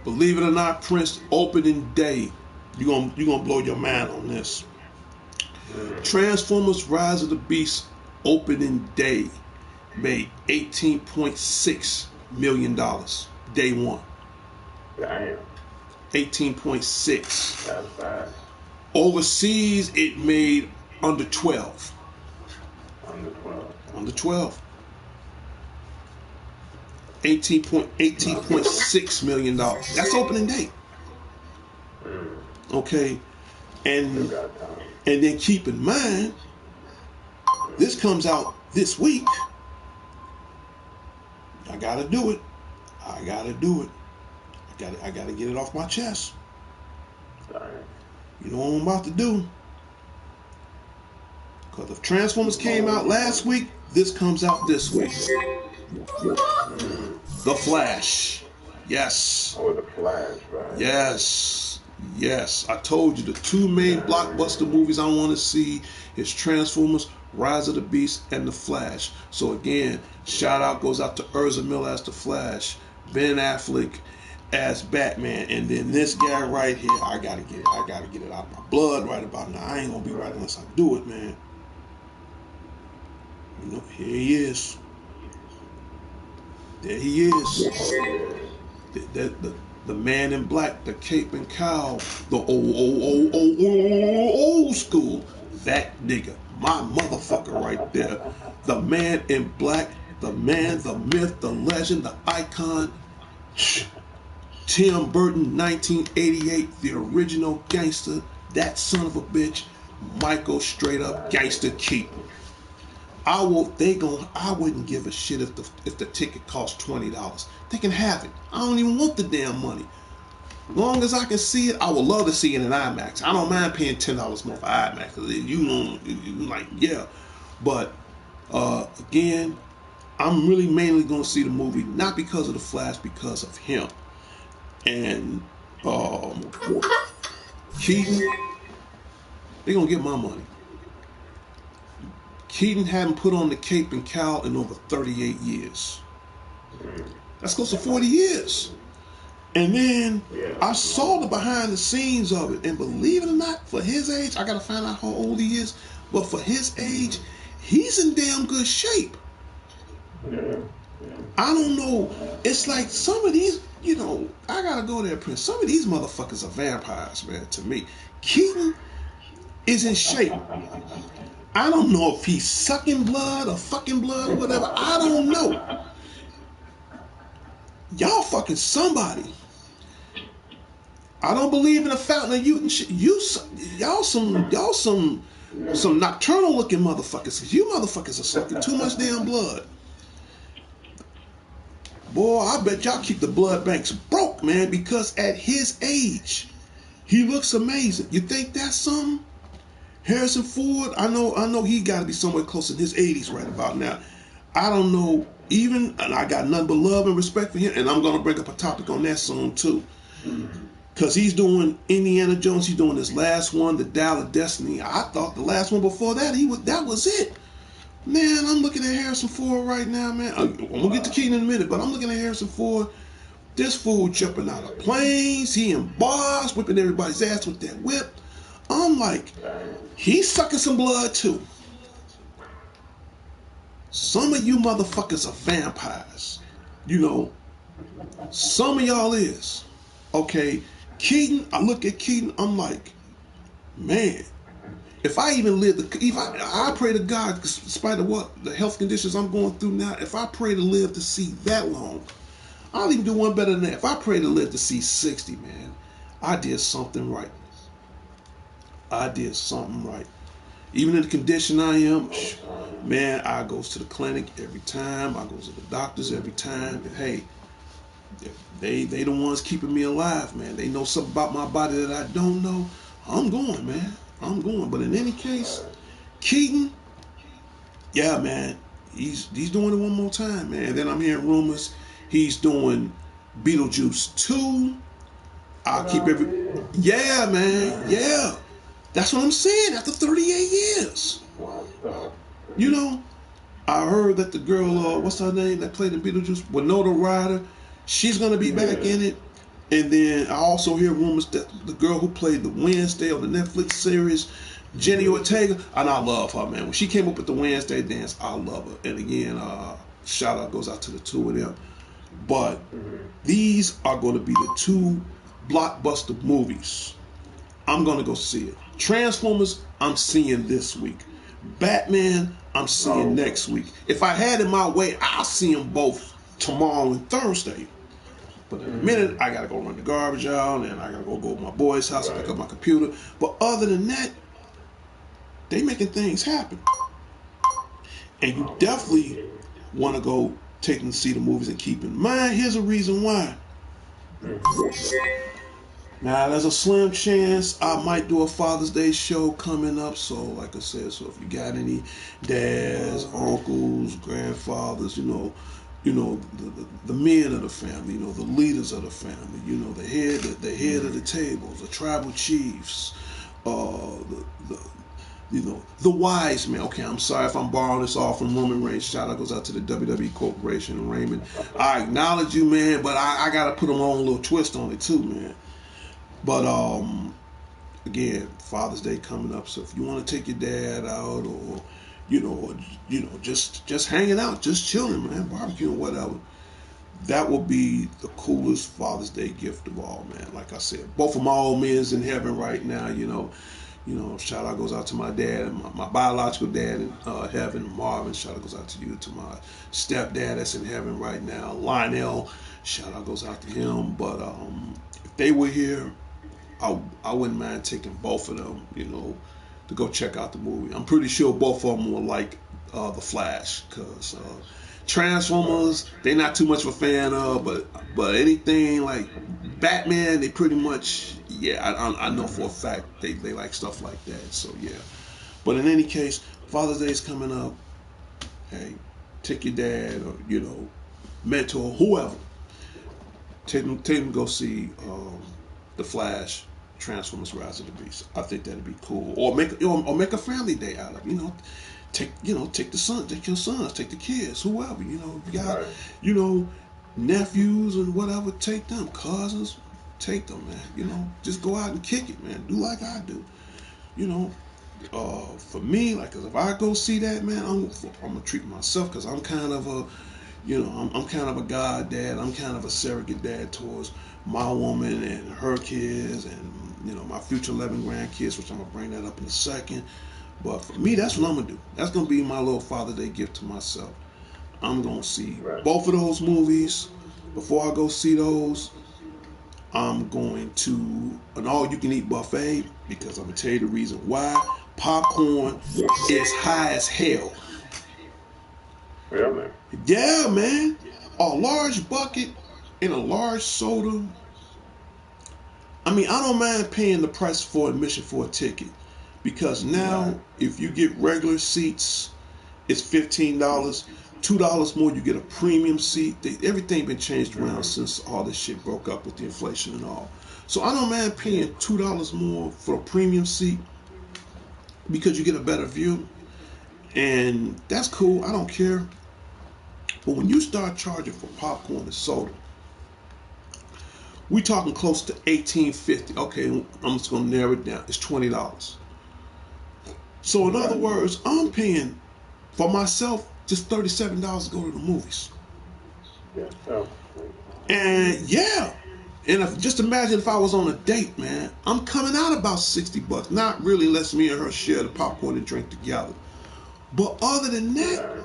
Believe it or not, Prince, opening day. You're gonna blow your mind on this. Transformers Rise of the Beast opening day made $18.6 million day one. Damn. 18.6. That's bad. Overseas, it made under 12. Under 12. Under 12. $18.6 million. That's opening day. Okay. And then keep in mind, this comes out this week. I gotta do it. I gotta get it off my chest. You know what I'm about to do? Because if Transformers came out last week, this comes out this week. The Flash. Yes. Oh, The Flash, right? Yes. I told you the two main blockbuster movies I want to see is Transformers, Rise of the Beast, and The Flash. So again, shout out goes out to Ezra Miller as The Flash, Ben Affleck as Batman, and then this guy right here, I gotta get it out of my blood right about now. I ain't gonna be right unless I do it, man. You know, here he is. There he is. The man in black, the cape and cowl, the old school. That nigga, my motherfucker right there. The man in black, the man, the myth, the legend, the icon. Tim Burton, 1988, the original gangster. That son of a bitch, Michael straight up gangster Keaton. I wouldn't give a shit if the ticket cost $20. They can have it. I don't even want the damn money. Long as I can see it, I would love to see it in IMAX. I don't mind paying $10 more for IMAX. You like, yeah. But again, I'm really mainly going to see the movie not because of the Flash, because of him. And Keaton, they're going to get my money. Keaton hadn't put on the cape and cowl in over 38 years. That's close to 40 years. And then I saw the behind the scenes of it, and believe it or not, for his age, I gotta find out how old he is, but for his age, he's in damn good shape. I don't know. It's like some of these, I gotta go there, Prince. Some of these motherfuckers are vampires, man, to me. Keaton is in shape. I don't know if he's sucking blood or fucking blood or whatever. I don't know. Y'all fucking somebody. I don't believe in a fountain of youth and shit. Y'all some nocturnal looking motherfuckers. You motherfuckers are sucking too much damn blood. Boy, I bet y'all keep the blood banks broke, man, because at his age, he looks amazing. You think that's something? Harrison Ford, I know he got to be somewhere close in his 80s right about now. I don't know and I got nothing but love and respect for him, and I'm going to bring up a topic on that soon too. Because he's doing Indiana Jones, he's doing this last one, the Dial of Destiny. I thought the last one before that, that was it. Man, I'm looking at Harrison Ford right now, man. I'm going to get to Keaton in a minute, but I'm looking at Harrison Ford. This fool jumping out of planes, he in bars, whipping everybody's ass with that whip. I'm like, he's sucking some blood too. Some of you motherfuckers are vampires. Some of y'all is. Okay, Keaton, I look at Keaton, I'm like, man, if I even live, I pray to God, despite of what the health conditions I'm going through now, if I pray to live to see that long, I'll even do one better than that. If I pray to live to see 60, man, I did something right. I did something right. Even in the condition I am, man, I goes to the clinic every time. I goes to the doctors every time. And hey, they the ones keeping me alive, man. They know something about my body that I don't know. I'm going, man. I'm going. But in any case, Keaton, yeah, man, he's doing it one more time, man. And then I'm hearing rumors he's doing Beetlejuice 2. Yeah, man, yeah. That's what I'm saying. After 38 years, I heard that the girl, what's her name, that played in Beetlejuice, Winona Ryder, she's gonna be back in it. And then I also hear rumors that the girl who played the Wednesday on the Netflix series, Jenny Ortega, and I love her, man. When she came up with the Wednesday dance, I love her. And again, shout out goes out to the two of them. But these are going to be the two blockbuster movies I'm going to go see it. Transformers, I'm seeing this week. Batman, I'm seeing next week. If I had it my way, I'll see them both tomorrow and Thursday. But in a minute, I got to go run the garbage out, and I got to go to my boy's house and pick up my computer. But other than that, they making things happen. And you definitely want to go take and see the movies and keep in mind, here's a reason why. Now, there's a slim chance I might do a Father's Day show coming up. So, like I said, so if you got any dads, uncles, grandfathers, the men of the family, the leaders of the family, the head of the tables, the tribal chiefs, the wise men. Okay, I'm sorry if I'm borrowing this off from Roman Reigns. Shout out goes out to the WWE Corporation and Raymond. I acknowledge you, man, but I got to put them on a little twist on it too, man. But again, Father's Day coming up, so if you want to take your dad out, or or, just hanging out, just chilling, man, barbecuing, whatever. That will be the coolest Father's Day gift of all, man. Like I said, both of my old men's in heaven right now. Shout out goes out to my dad and my biological dad in heaven, Marvin. Shout out goes out to you, to my stepdad that's in heaven right now, Lionel. Shout out goes out to him. But if they were here, I wouldn't mind taking both of them, to go check out the movie. I'm pretty sure both of them will like the Flash, because Transformers they're not too much of a fan of, but anything like Batman, they pretty much, I know for a fact they like stuff like that. So yeah. But in any case, Father's Day is coming up. Hey, take your dad or mentor, whoever. Take them to go see the Flash, Transformers: Rise of the Beast. I think that'd be cool. Or make a family day out of it. Take the son, take your sons, take the kids, whoever. If you got nephews and whatever, take them, cousins, take them, man. Just go out and kick it, man. Do like I do. For me, like, 'cause if I go see that, man, I'm gonna treat myself, because I'm kind of a I'm kind of a god dad. I'm kind of a surrogate dad towards my woman and her kids, and my future 11 grandkids, which I'm gonna bring that up in a second. But for me, that's what I'm gonna do. That's gonna be my little Father's Day gift to myself. I'm gonna see both of those movies. Before I go see those, I'm going to an all-you-can-eat buffet, because I'm gonna tell you the reason why. Popcorn is high as hell. Yeah, man. Yeah, man. A large bucket and a large soda. I mean, I don't mind paying the price for admission for a ticket, because now if you get regular seats, it's $15. $2 more, you get a premium seat. Everything been changed around since all this shit broke up with the inflation and all. So I don't mind paying $2 more for a premium seat, because you get a better view, and that's cool. I don't care. But when you start charging for popcorn and soda, we talking close to $18.50. Okay, I'm just gonna narrow it down. It's $20. So in other words, I'm paying for myself just $37 to go to the movies. Yeah. And just imagine if I was on a date, man. I'm coming out about $60. Not really, unless me and her share the popcorn and drink together. But other than that,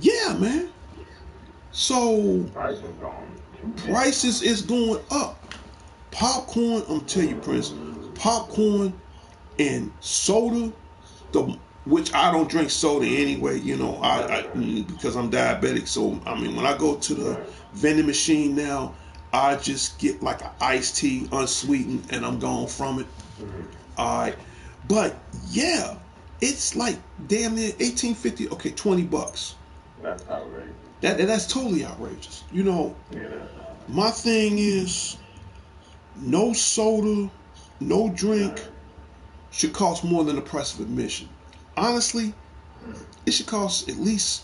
yeah, man. So prices is going up. Popcorn, I'm telling you, Prince, popcorn and soda, which I don't drink soda anyway, because I'm diabetic. So I mean, when I go to the vending machine now, I just get like an iced tea, unsweetened, and I'm gone from it. All right, but yeah, it's like damn near $18.50. Okay, $20. That's outrageous. That's totally outrageous. My thing is, no soda, no drink should cost more than the price of admission. Honestly, it should cost at least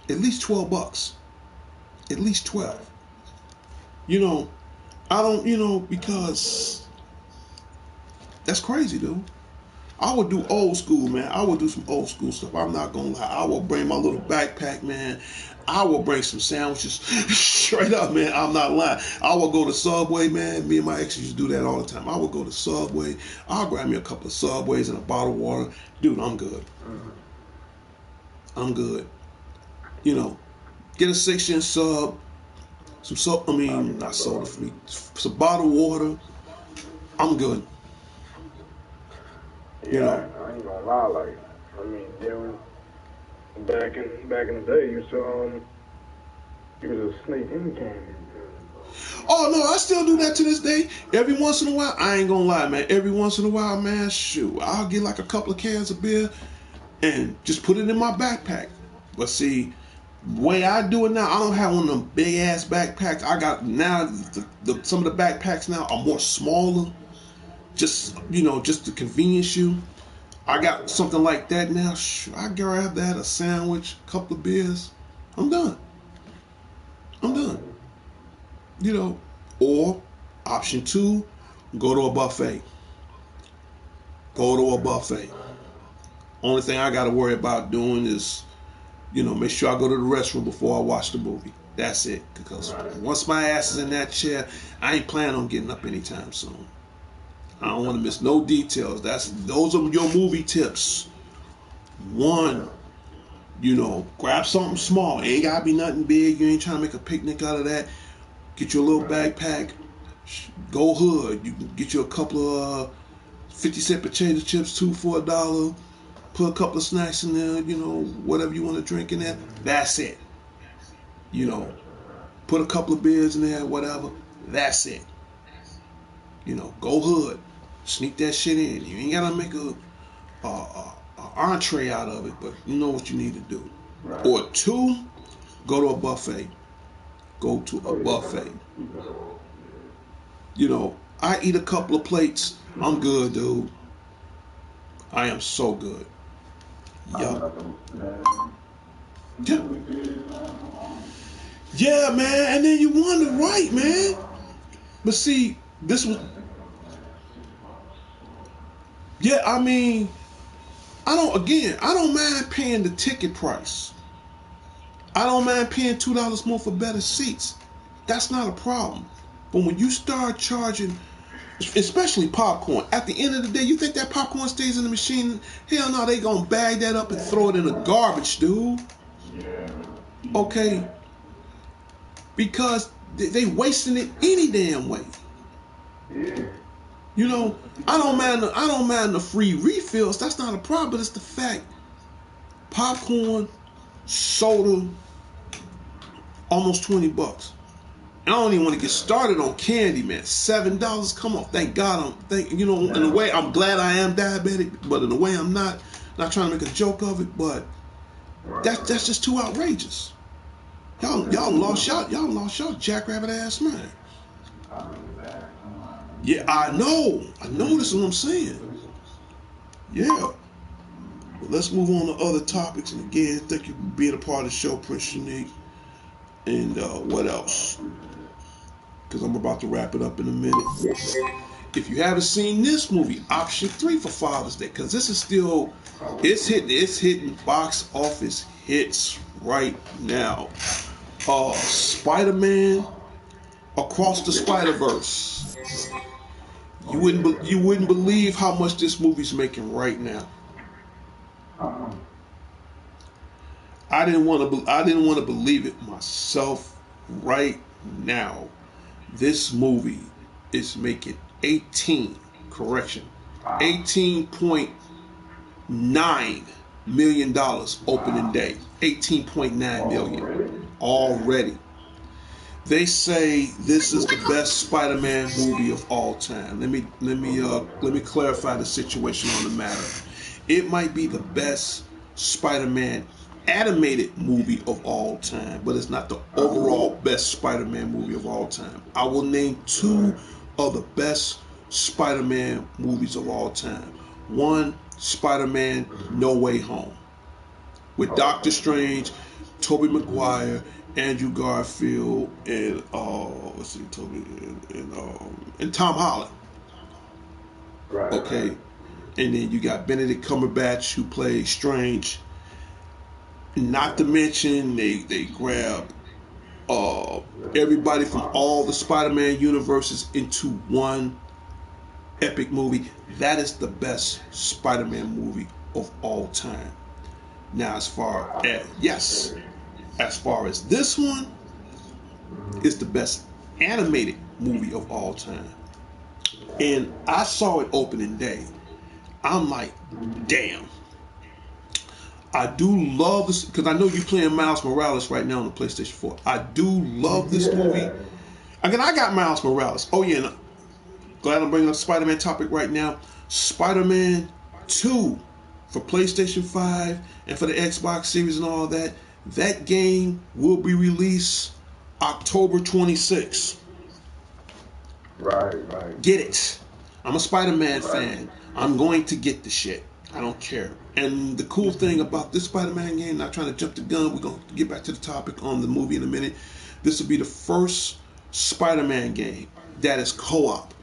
$12. At least 12. I don't, because that's crazy, dude. I would do old school, man. I would do some old school stuff. I'm not gonna lie. I will bring my little backpack, man. I will bring some sandwiches. Straight up, man. I'm not lying. I will go to Subway, man. Me and my ex used to do that all the time. I would go to Subway. I'll grab me a couple of Subways and a bottle of water. Dude, I'm good. I'm good. Get a 6-inch sub. Not soda for me. Some bottled water. I'm good. Yeah, I ain't gonna lie. Like, there was back in the day, you was a snake in candy. Oh no, I still do that to this day. Every once in a while, I ain't gonna lie, man. Every once in a while, man, shoot, I'll get like a couple of cans of beer and just put it in my backpack. But see, the way I do it now, I don't have one of them big ass backpacks. I got now some of the backpacks now are more smaller. Just to convenience you. I got something like that now. I grab that, a sandwich, a couple of beers. I'm done. Or option 2, go to a buffet. Only thing I got to worry about doing is, make sure I go to the restroom before I watch the movie. That's it. Because once my ass is in that chair, I ain't planning on getting up anytime soon. I don't want to miss no details. Those are your movie tips. One, grab something small. It ain't gotta be nothing big. You ain't trying to make a picnic out of that. Get you a little backpack. Go hood. You can get you a couple of 50-cent potato chips, 2 for $1. Put a couple of snacks in there. Whatever you want to drink in there. That's it. Put a couple of beers in there, whatever. That's it. Go hood. Sneak that shit in. You ain't gotta make a entree out of it, but you know what you need to do. Right. Or 2, go to a buffet. Go to a buffet. I eat a couple of plates. I'm good, dude. I am so good. Yup. Yeah, man. And then you wonder, right, man? But see, this was... Yeah, I mean... I don't mind paying the ticket price. I don't mind paying $2 more for better seats. That's not a problem. But when you start charging, especially popcorn, at the end of the day, you think that popcorn stays in the machine? Hell no, they gonna bag that up and throw it in the garbage, dude. Okay? Because they wasting it any damn way. I don't mind the free refills. That's not a problem, but it's the fact. Popcorn, soda, almost $20. And I don't even want to get started on candy, man. $7. Come on, thank God. In a way, I'm glad I am diabetic, but in a way, I'm not. Not trying to make a joke of it, but that's just too outrageous. Y'all lost y'all jackrabbit ass man. Yeah, I know. This is what I'm saying. Yeah. But let's move on to other topics. And again, thank you for being a part of the show, Prince Unique. And what else? Because I'm about to wrap it up in a minute. If you haven't seen this movie, option 3 for Father's Day, because this is still, it's hitting box office hits right now. Spider-Man Across the Spider-Verse. You wouldn't believe how much this movie's making right now. I didn't want to believe it myself right now. This movie is making $18.9 million opening day. 18.9 million already. They say this is the best Spider-Man movie of all time. Let me clarify the situation on the matter. It might be the best Spider-Man animated movie of all time, but it's not the overall best Spider-Man movie of all time. I will name 2 of the best Spider-Man movies of all time. One, Spider-Man No Way Home, with Doctor Strange, Tobey Maguire, Andrew Garfield, and and Tom Holland. Right. Okay. And then you got Benedict Cumberbatch, who plays Strange. Not to mention they grab everybody from all the Spider-Man universes into one epic movie. That is the best Spider-Man movie of all time. Now, as far as this one, it's the best animated movie of all time. And I saw it opening day. I'm like, damn. I do love this, because I know you're playing Miles Morales right now on the PlayStation 4. I do love this movie. Again, I got Miles Morales. Oh yeah, and glad I'm bringing up the Spider-Man topic right now. Spider-Man 2 for PlayStation 5 and for the Xbox Series and all that. That game will be released October 26th. Right. Get it. I'm a Spider-Man fan. I'm going to get the shit. I don't care. And the cool thing about this Spider-Man game, not trying to jump the gun, we're going to get back to the topic on the movie in a minute. This will be the first Spider-Man game that is co-op.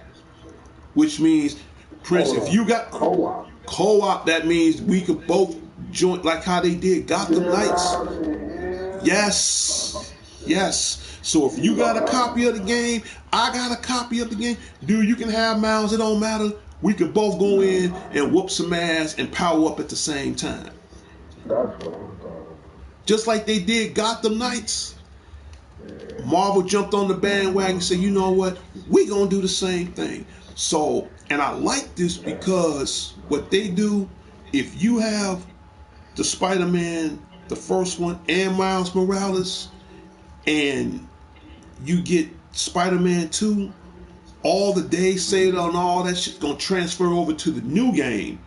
Which means, Prince, if you got... Co-op? Co-op, that means we could both join, like how they did Gotham Knights. Yes. Yes. So if you got a copy of the game, I got a copy of the game. Dude, you can have Miles. It don't matter. We could both go in and whoop some ass and power up at the same time. That's what I'm talking. Just like they did Gotham Knights. Marvel jumped on the bandwagon and said, you know what? We gonna do the same thing. So, and I like this because what they do, if you have the Spider-Man, the first one, and Miles Morales, and you get Spider-Man 2, all the days saved on all that shit's gonna transfer over to the new game.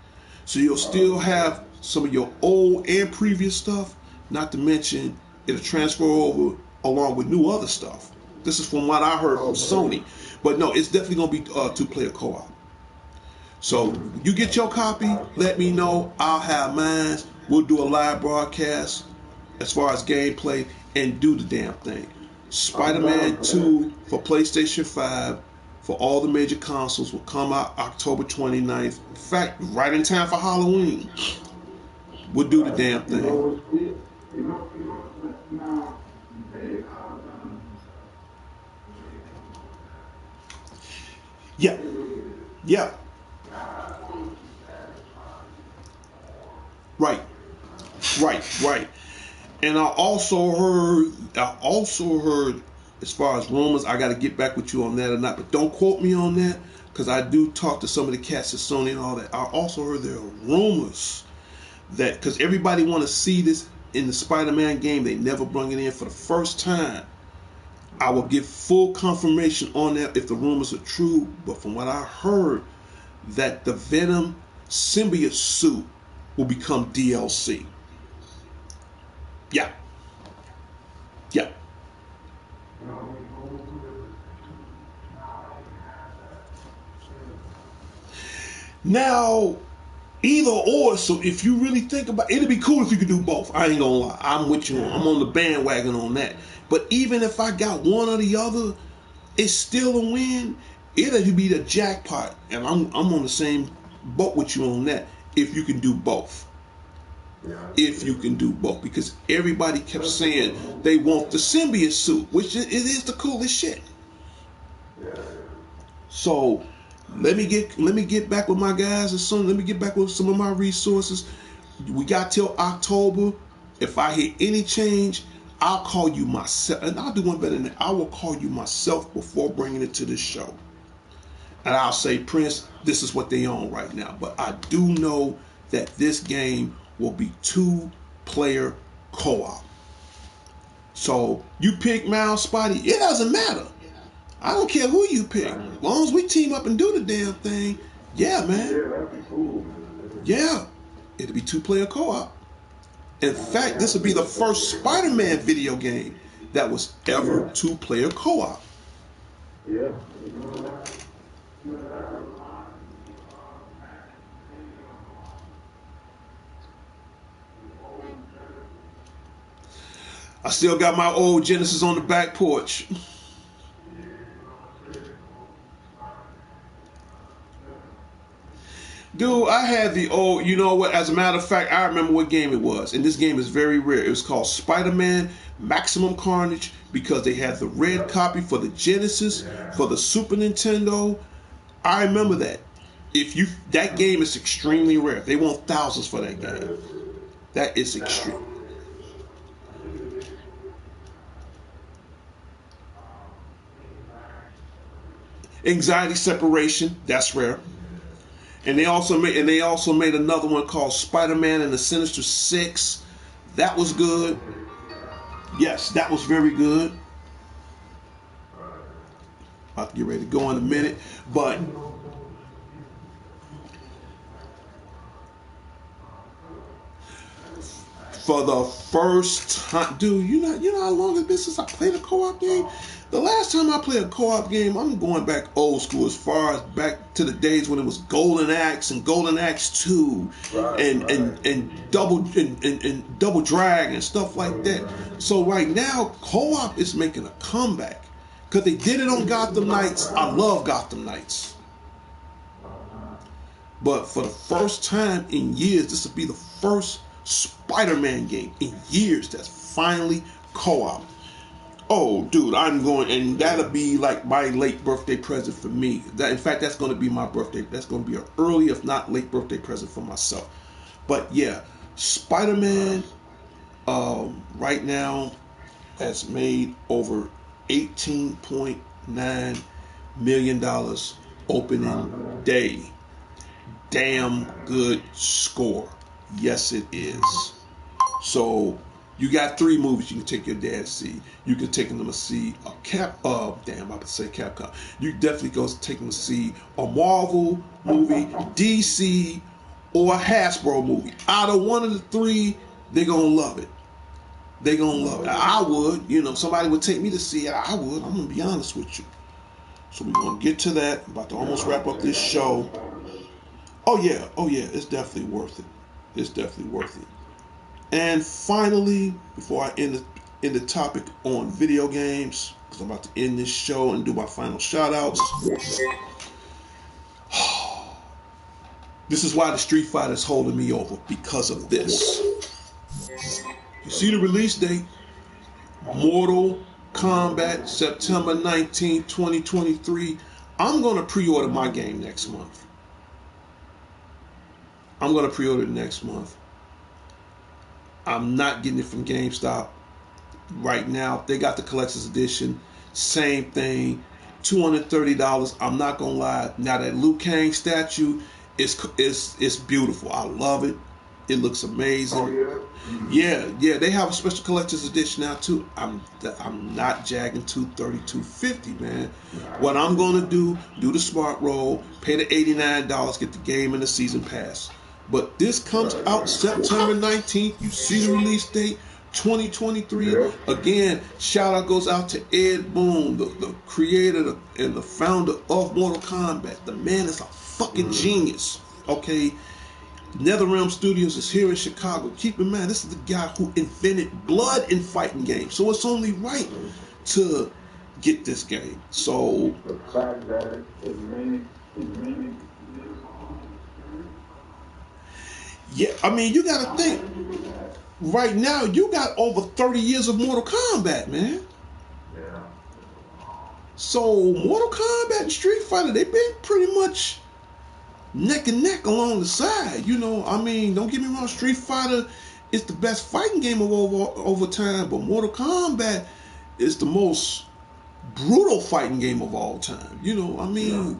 So you'll still have some of your old and previous stuff, not to mention it'll transfer over along with new other stuff. This is from what I heard from Sony. But no, it's definitely gonna be two-player co-op. So you get your copy, let me know. I'll have mine. We'll do a live broadcast as far as gameplay and do the damn thing. Spider-Man 2 for PlayStation 5 for all the major consoles will come out October 29th. In fact, right in time for Halloween. We'll do the damn thing. Yeah. Yeah. Right. And I also heard, as far as rumors, I got to get back with you on that or not, but don't quote me on that, because I do talk to some of the cats at Sony and all that. I also heard there are rumors that, because everybody want to see this in the Spider-Man game, they never brought it in for the first time. I will get full confirmation on that if the rumors are true, but from what I heard, that the Venom symbiote suit will become DLC. Yeah. Now, either or, so if you really think about it, it'd be cool if you could do both. I ain't gonna lie. I'm with you. I'm on the bandwagon on that. But even if I got one or the other, it's still a win. It'll be the jackpot. And I'm on the same boat with you on that. If you can do both. If you can do both. Because everybody kept saying they want the symbiote suit, which it is the coolest shit. So let me get back with my guys as soon. Let me get back with some of my resources. We got till October. If I hear any change, I'll call you myself, and I'll do one better than that. I will call you myself before bringing it to this show, and I'll say, Prince, this is what they own right now. But I do know that this game will be 2-player co-op. So you pick Miles, Spotty, it doesn't matter. I don't care who you pick. As long as we team up and do the damn thing, yeah, man. Yeah, that'd be cool. Yeah, it'll be 2-player co-op. In fact, this will be the first Spider-Man video game that was ever 2-player co-op. Yeah. I still got my old Genesis on the back porch. Dude, I had the old, you know what, as a matter of fact, I remember what game it was. And this game is very rare. It was called Spider-Man Maximum Carnage, because they had the red copy for the Genesis, for the Super Nintendo. I remember that. That game is extremely rare. They want thousands for that game. That is extreme. Anxiety Separation, that's rare. And they also made another one called Spider-Man and the Sinister Six. That was good. Yes, that was very good. About to get ready to go in a minute, but for the first time, dude, you know how long it's been since I played a co-op game? The last time I played a co-op game, I'm going back old school, as far as back to the days when it was Golden Axe and Golden Axe 2 and Double Dragon and stuff like that. So right now, co-op is making a comeback because they did it on Gotham Knights. I love Gotham Knights. But for the first time in years, this will be the first Spider-Man game in years that's finally co-op. Oh, dude, I'm going, and that'll be like my late birthday present for me. In fact, that's going to be my birthday. That's going to be an early, if not late birthday present for myself. But yeah, Spider-Man right now has made over $18.9 million opening day. Damn good score. Yes, it is. So you got 3 movies you can take your dad to see. You can take them to see a I'm about to say Capcom. You definitely go take them to see a Marvel movie, DC, or a Hasbro movie. Out of one of the 3, they're gonna love it. They're gonna love it. I would, somebody would take me to see it. I would. I'm gonna be honest with you. So we're gonna get to that. I'm about to almost wrap up this show. Oh yeah, it's definitely worth it. It's definitely worth it. And finally, before I end the topic on video games, because I'm about to end this show and do my final shout outs. This is why the Street Fighter is holding me over, because of this. You see the release date? Mortal Kombat, September 19, 2023. I'm going to pre-order my game next month. I'm going to pre-order it next month. I'm not getting it from GameStop right now. They got the collector's edition. Same thing. $230. I'm not going to lie. Now that Liu Kang statue is beautiful. I love it. It looks amazing. Oh, yeah. They have a special collector's edition now too. I'm not jagging $230, $250, man. What I'm gonna do the smart roll, pay the $89, get the game and the season pass. But this comes out September 19th. You see the release date, 2023. Yeah. Again, shout out goes out to Ed Boon, the creator and the founder of Mortal Kombat. The man is a fucking genius. Okay. NetherRealm Studios is here in Chicago. Keep in mind, this is the guy who invented blood in fighting games. So it's only right to get this game. So the fact that it made yeah, I mean, you got to think. Right now, you got over 30 years of Mortal Kombat, man. Yeah. So Mortal Kombat and Street Fighter, they've been pretty much neck and neck along the side. I mean, don't get me wrong, Street Fighter is the best fighting game of over time, but Mortal Kombat is the most brutal fighting game of all time. I mean,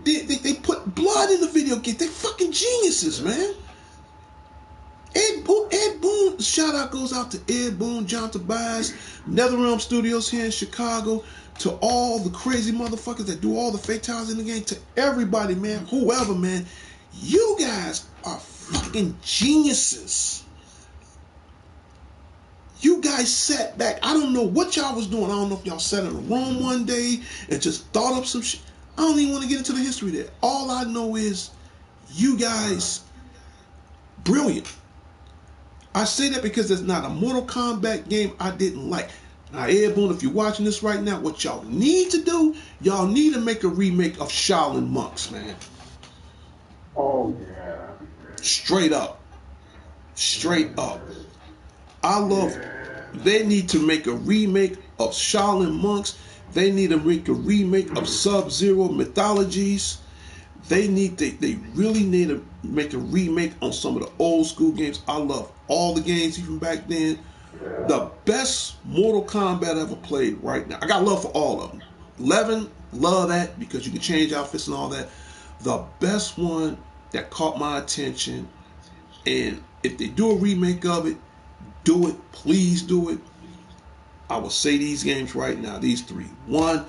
they put blood in the video game. They fucking geniuses, man. Ed Boon, shout out goes out to Ed Boon, John Tobias, NetherRealm Studios here in Chicago, to all the crazy motherfuckers that do all the fatalities in the game, to everybody, man, whoever, man. You guys are fucking geniuses. You guys sat back. I don't know what y'all was doing. I don't know if y'all sat in a room one day and just thought up some shit. I don't even want to get into the history there. All I know is you guys, brilliant. I say that because there's not a Mortal Kombat game I didn't like. Now, Ed Boon, if you're watching this right now, what y'all need to do, y'all need to make a remake of Shaolin Monks, man. Oh, yeah. Straight up. I love, they need to make a remake of Shaolin Monks. They need to make a remake of Sub-Zero Mythologies. They really need to make a remake on some of the old school games. I love all the games even back then. The best Mortal Kombat ever played right now. I got love for all of them. 11, love that because you can change outfits and all that. The best one that caught my attention, and if they do a remake of it, do it. Please do it. I will say these games right now, these 3. 1,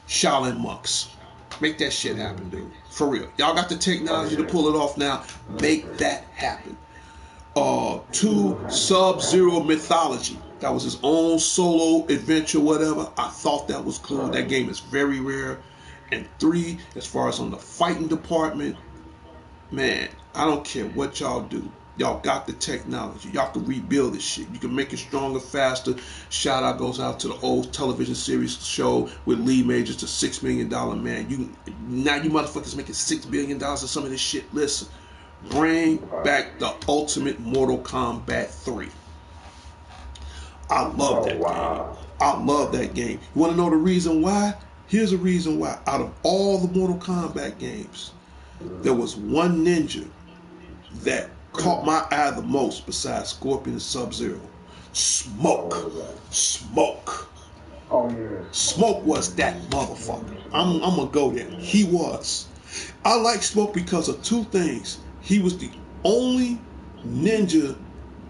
Shaolin Monks. Make that shit happen, dude. For real. Y'all got the technology to pull it off now. Make that happen. 2, Sub-Zero Mythology. That was his own solo adventure, whatever. I thought that was cool. That game is very rare. And 3, as far as on the fighting department, man, I don't care what y'all do. Y'all got the technology. Y'all can rebuild this shit. You can make it stronger, faster. Shout out goes out to the old television series show with Lee Majors, the $6 million man. Now you motherfuckers making $6 billion of some of this shit. Listen, bring back the ultimate Mortal Kombat 3. I love that game. I love that game. You want to know the reason why? Here's the reason why. Out of all the Mortal Kombat games, there was one ninja that caught my eye the most besides Scorpion and Sub-Zero. Smoke. Oh, yeah. Smoke was that motherfucker. I'm going to go there. He was. I like Smoke because of two things. He was the only ninja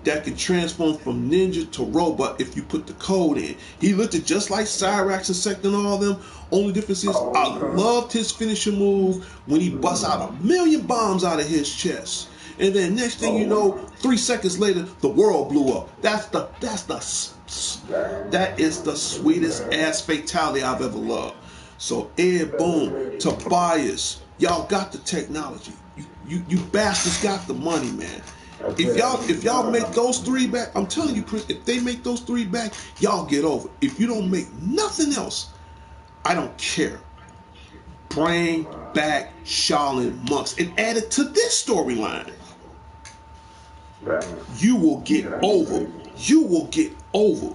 that can transform from ninja to robot if you put the code in. He looked at just like Cyrax and Sect and all them. Only difference is I loved his finishing move when he busts out 1,000,000 bombs out of his chest. And then next thing you know, 3 seconds later, the world blew up. That is the sweetest ass fatality I've ever loved. So Ed Boon, Tobias, y'all got the technology. You bastards got the money, man. If y'all make those 3 back, I'm telling you, if they make those 3 back, y'all get over. If you don't make nothing else, I don't care. Bring back Shaolin monks and add it to this storyline. You will get over. You will get over.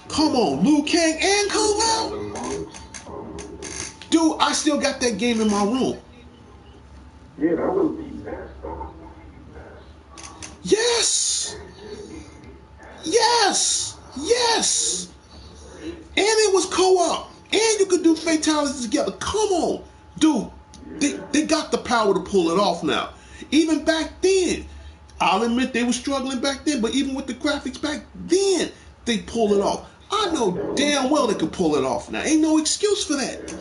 Come on, Liu Kang and Kung Lao. Dude, I still got that game in my room. Yeah, that was the best. Yes. And it was co-op. And you could do fatalities together. Come on. Dude, they got the power to pull it off now. Even back then, I'll admit they were struggling back then, but even with the graphics back then, they pulled it off. I know damn well they could pull it off now. Ain't no excuse for that.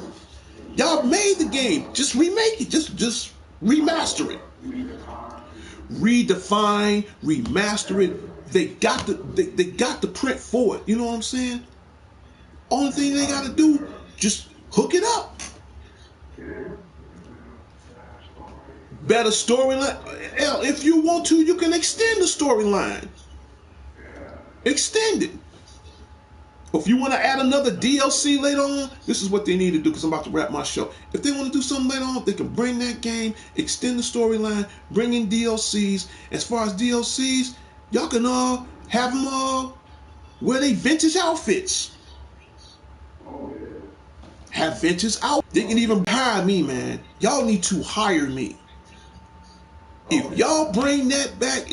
Y'all made the game. Just remake it. Just remaster it. Redefine, remaster it. They got the print for it. You know what I'm saying? Only thing they gotta do, just hook it up. Better storyline. Hell, if you want to, you can extend the storyline. Extend it. If you want to add another DLC later on, this is what they need to do, because I'm about to wrap my show. If they want to do something later on, they can bring that game, extend the storyline, bring in DLCs. As far as DLCs, y'all can have them wear they vintage outfits. Have vintage out. They can even hire me, man. Y'all need to hire me. If y'all bring that back,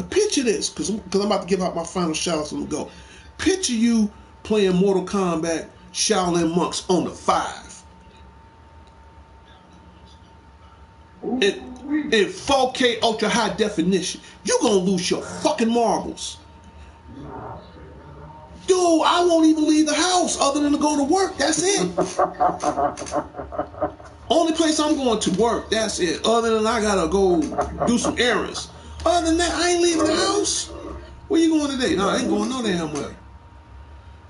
picture this, because I'm about to give out my final shout-outs. I'm going to go. Picture you playing Mortal Kombat Shaolin monks on the 5. In 4K ultra high definition. You're going to lose your fucking marbles. Dude, I won't even leave the house other than to go to work. That's it. Only place I'm going to work, that's it. Other than I gotta go do some errands. Other than that, I ain't leaving the house. Where you going today? No, I ain't going no damn way.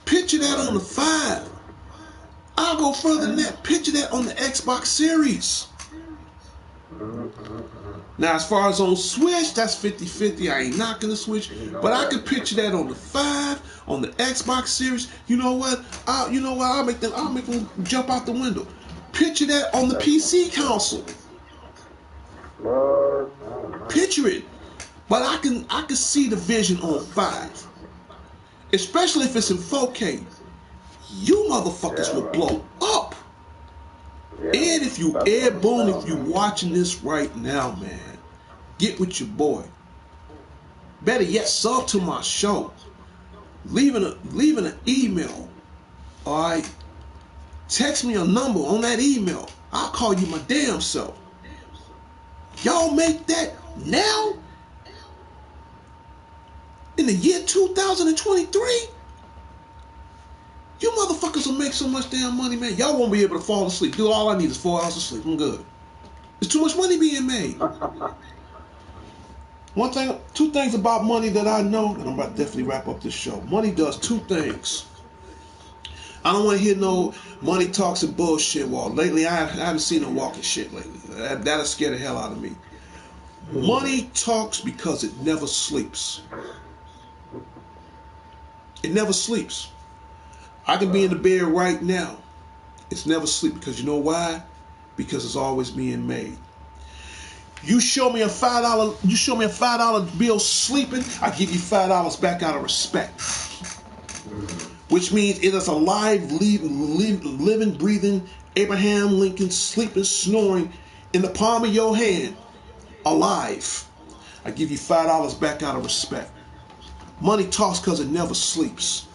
Picture that on the 5. I'll go further than that. Picture that on the Xbox Series. Now, as far as on Switch, that's 50-50. I ain't knocking the Switch. But I can picture that on the 5, on the Xbox Series. You know what? I'll make them jump out the window. Picture that on the PC console. Picture it. But I can see the vision on 5. Especially if it's in 4K. You motherfuckers will blow up. Ed Boon, if you watching this right now, man, get with your boy. Better yet, sub to my show. Leaving an email. Alright? Text me a number on that email. I'll call you my damn self. Y'all make that now? In the year 2023? You motherfuckers will make so much damn money, man. Y'all won't be able to fall asleep. Dude, all I need is 4 hours of sleep. I'm good. There's too much money being made. Two things about money that I know, and I'm about to definitely wrap up this show. Money does 2 things. I don't want to hear no money talks and bullshit. Well, lately I haven't seen no walking shit lately. That'll scare the hell out of me. Money talks because it never sleeps. It never sleeps. I can be in the bed right now. It's never sleep because you know why? Because it's always being made. You show me a $5 bill sleeping, I give you $5 back out of respect. Which means it is a live, living, breathing Abraham Lincoln sleeping, snoring in the palm of your hand, alive. I give you $5 back out of respect. Money talks because it never sleeps.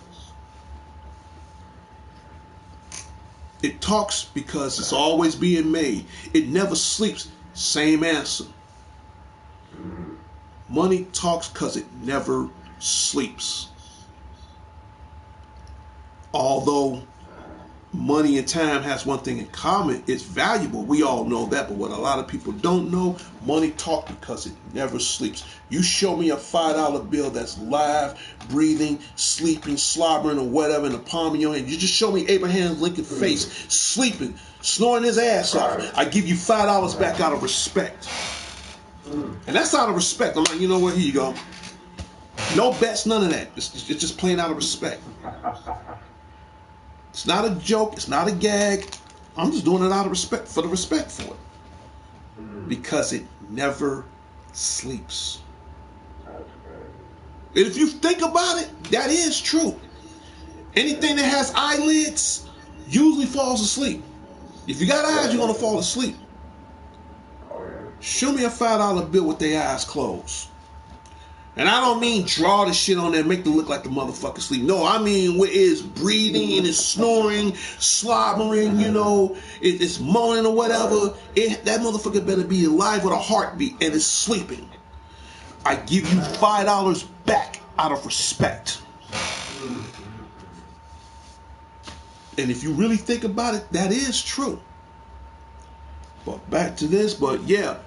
It talks because it's always being made. It never sleeps. Same answer. Money talks because it never sleeps. Although money and time has one thing in common, it's valuable. We all know that, but what a lot of people don't know, money talks because it never sleeps. You show me a $5 bill that's live, breathing, sleeping, slobbering, or whatever in the palm of your hand. You just show me Abraham Lincoln's face, sleeping, snoring his ass off. I give you $5 back out of respect. And that's out of respect. I'm like, you know what, here you go. No bets, none of that. It's just plain out of respect. It's not a joke. It's not a gag. I'm just doing it out of respect, for the respect for it. Because it never sleeps. And if you think about it, that is true. Anything that has eyelids usually falls asleep. If you got eyes, you're going to fall asleep. Show me a $5 bill with their eyes closed. And I don't mean draw the shit on there and make them look like the motherfucker sleep. No, I mean where it's breathing and it's snoring, slobbering, you know, it's moaning or whatever. That motherfucker better be alive with a heartbeat and it's sleeping. I give you $5 back out of respect. And if you really think about it, that is true. But back to this, but yeah,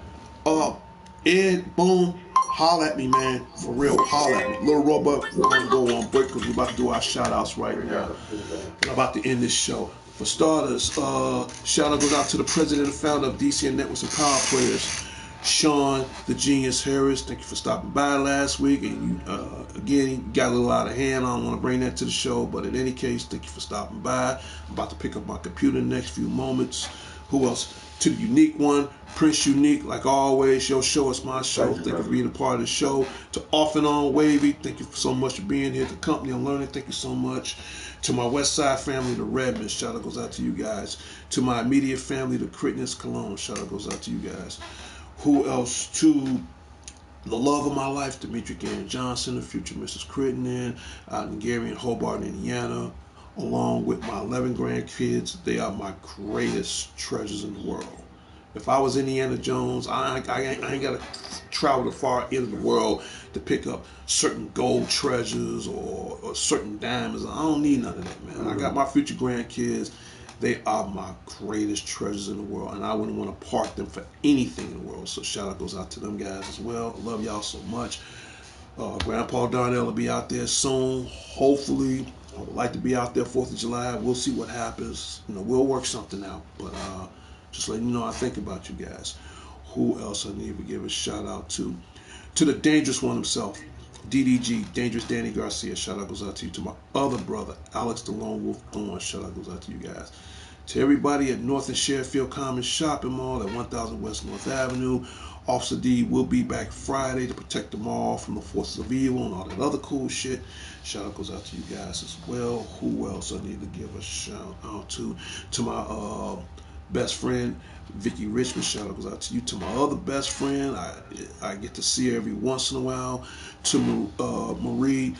Ed, boom. Holla at me, man. For real, holla at me. Little Robot, we're going to go on break because we're about to do our shout-outs right now. We're about to end this show. For starters, shout-out goes out to the president and founder of DCN Networks and Power Players, Sean, the Genius Harris. Thank you for stopping by last week. And again, you got a little out of hand. I don't want to bring that to the show, but in any case, thank you for stopping by. I'm about to pick up my computer in the next few moments. Who else? To the unique one, Prince Unique, like always, your show is my show. Thank you for being a part of the show. To Off and On Wavy, thank you so much for being here. To Company I'm Learning, thank you so much. To my West Side family, the Redmond, shout out goes out to you guys. To my immediate family, the Critness Cologne, shout out goes out to you guys. Who else? To the love of my life, Demetri Gann Johnson, the future Mrs. Crittenden, out in Gary and Hobart, Indiana. Along with my 11 grandkids, they are my greatest treasures in the world. If I was Indiana Jones, I ain't got to travel the far end of the world to pick up certain gold treasures or certain diamonds. I don't need none of that, man. I got my future grandkids. They are my greatest treasures in the world, and I wouldn't want to part them for anything in the world. So shout out goes out to them guys as well. I love y'all so much. Grandpa Darnell will be out there soon, hopefully. I would like to be out there 4th of July. We'll see what happens. You know, we'll work something out. But just letting you know, I think about you guys. Who else I need to give a shout out to? To the dangerous one himself, DDG, Dangerous Danny Garcia. Shout out goes out to you. To my other brother, Alex the Lone Wolf Thorne. Shout out goes out to you guys. To everybody at North and Sheffield Commons Shopping Mall at 1000 West North Avenue. Officer D will be back Friday to protect the mall from the forces of evil and all that other cool shit. Shout out goes out to you guys as well. Who else I need to give a shout out to? To my best friend, Vicky Richmond. Shout out goes out to you. To my other best friend, I get to see her every once in a while. To Marie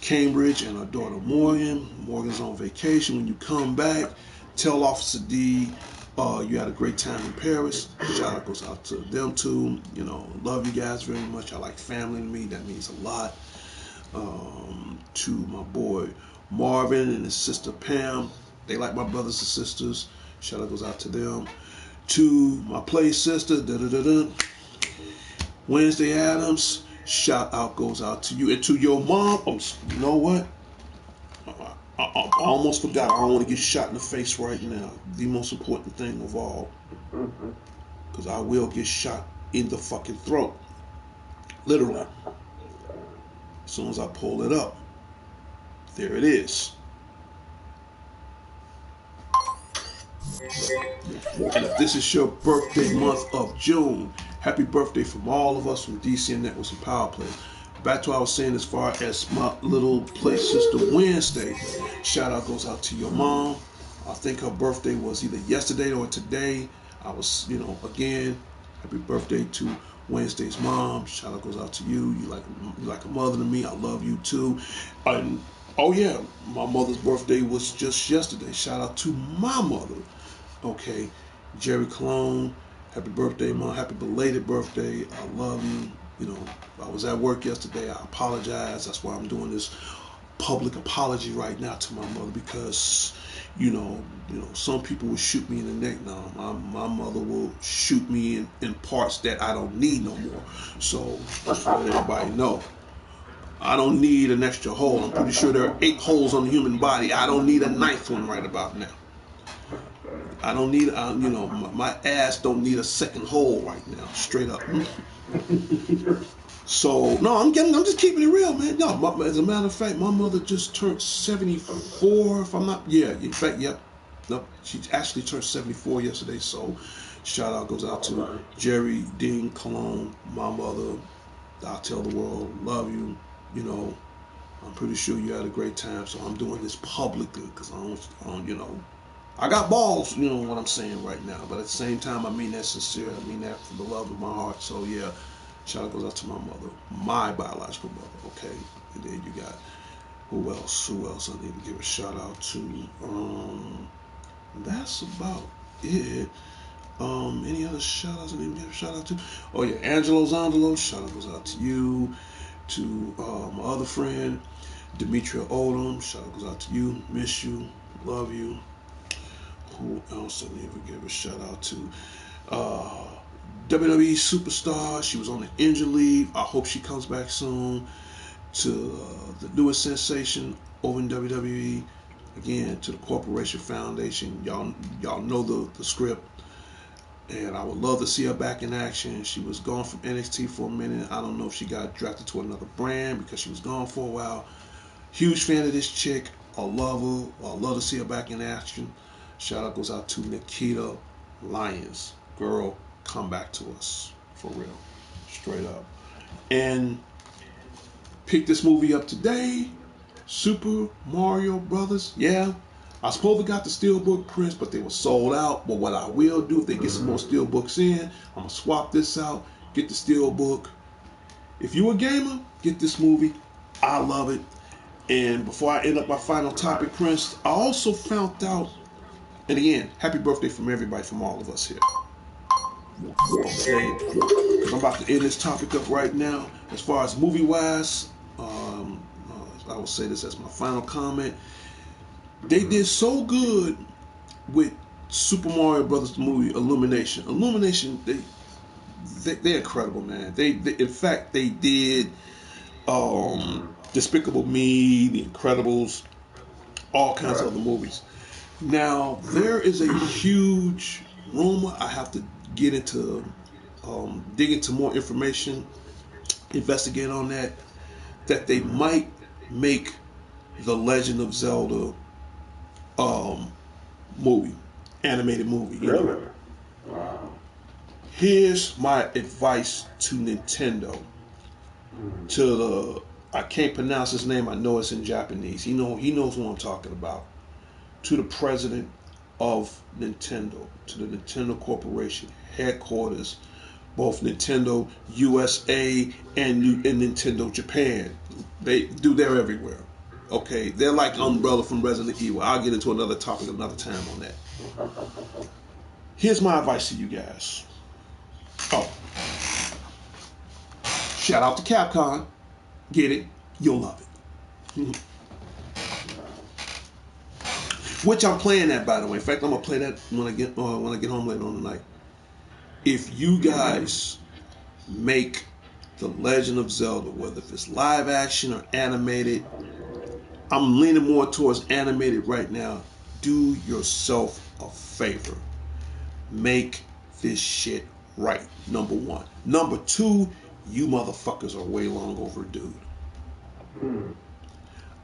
Cambridge and her daughter Morgan. Morgan's on vacation. When you come back, tell Officer D you had a great time in Paris. Shout out goes out to them too. You know, love you guys very much. I like family to me. That means a lot. To my boy Marvin and his sister Pam. They like my brothers and sisters. Shout out goes out to them. To my play sister, Wednesday Adams. Shout out goes out to you. And to your mom. Oh, you know what? I almost forgot. I don't want to get shot in the face right now. The most important thing of all. Because I will get shot in the fucking throat. Literally. As soon as I pull it up, there it is. And if this is your birthday month of June, happy birthday from all of us from DCN Networks and Power Play. Back to what I was saying as far as my little play sister Wednesday. Shout out goes out to your mom. I think her birthday was either yesterday or today. I was, again, happy birthday to Wednesday's mom. Shout out goes out to you. You like a mother to me. I love you too. And oh yeah, my mother's birthday was just yesterday. Shout out to my mother. Okay, Jerry Cologne, happy birthday, Mom. Happy belated birthday. I love you. I was at work yesterday. I apologize. That's why I'm doing this public apology right now to my mother because, some people will shoot me in the neck now. My mother will shoot me in parts that I don't need no more. So just let everybody know. I don't need an extra hole. I'm pretty sure there are 8 holes on the human body. I don't need a 9th one right about now. I don't need, my ass don't need a second hole right now, straight up. So no, I'm just keeping it real, man. No, as a matter of fact, my mother just turned 74. If I'm not, yeah, in fact, yep. No, she actually turned 74 yesterday. So shout out goes out to Jerry Dean Cologne, my mother. I tell the world, love you. I'm pretty sure you had a great time. So I'm doing this publicly because I don't. I got balls, you know what I'm saying right now. But at the same time, I mean that sincere. I mean that from the love of my heart. So yeah, shout out goes out to my mother, my biological mother. Okay, and then you got who else? I need to give a shout out to. That's about it. Any other shout outs I need to give a shout out to? Oh yeah, Angelo Zondolo. Shout out goes out to you, to my other friend, Demetria Odom. Shout out goes out to you. Miss you, love you. Who else I need to give a shout out to? WWE superstar. She was on the injury leave. I hope she comes back soon. To the newest sensation over in WWE. Again, to the Corporation Foundation. Y'all know the script. And I would love to see her back in action. She was gone from NXT for a minute. I don't know if she got drafted to another brand because she was gone for a while. Huge fan of this chick. I love her. I love to see her back in action. Shout out goes out to Nikita Lyons. Girl, come back to us. For real. Straight up. And picked this movie up today. Super Mario Brothers. Yeah. I supposed to got the steelbook prints, but they were sold out. But what I will do, if they get some more steelbooks in, I'm going to swap this out, get the steelbook. If you a gamer, get this movie. I love it. And before I end up my final topic, Prince, I also found out, and again, happy birthday from everybody, from all of us here. Okay, because I'm about to end this topic up right now. As far as movie-wise, I will say this as my final comment. They did so good with Super Mario Brothers the movie Illumination. Illumination, they're incredible, man. They in fact they did Despicable Me, The Incredibles, all kinds of other movies. Now there is a huge rumor. I have to get into dig into more information, investigate on that they might make the Legend of Zelda movie, animated movie. Really? Wow. Here's my advice to Nintendo. To the, I can't pronounce his name. I know it's in Japanese. He knows what I'm talking about. To the president of Nintendo, to the Nintendo Corporation headquarters, both Nintendo USA and Nintendo Japan. They're everywhere. Okay, they're like Umbrella from Resident Evil. I'll get into another topic another time on that. Here's my advice to you guys. Oh, shout out to Capcom. Get it? You'll love it. Which I'm playing that, by the way. In fact, I'm gonna play that when I get home later on tonight. If you guys make the Legend of Zelda, whether if it's live action or animated, I'm leaning more towards animated right now. Do yourself a favor. Make this shit right. Number one. Number two, you motherfuckers are way long overdue.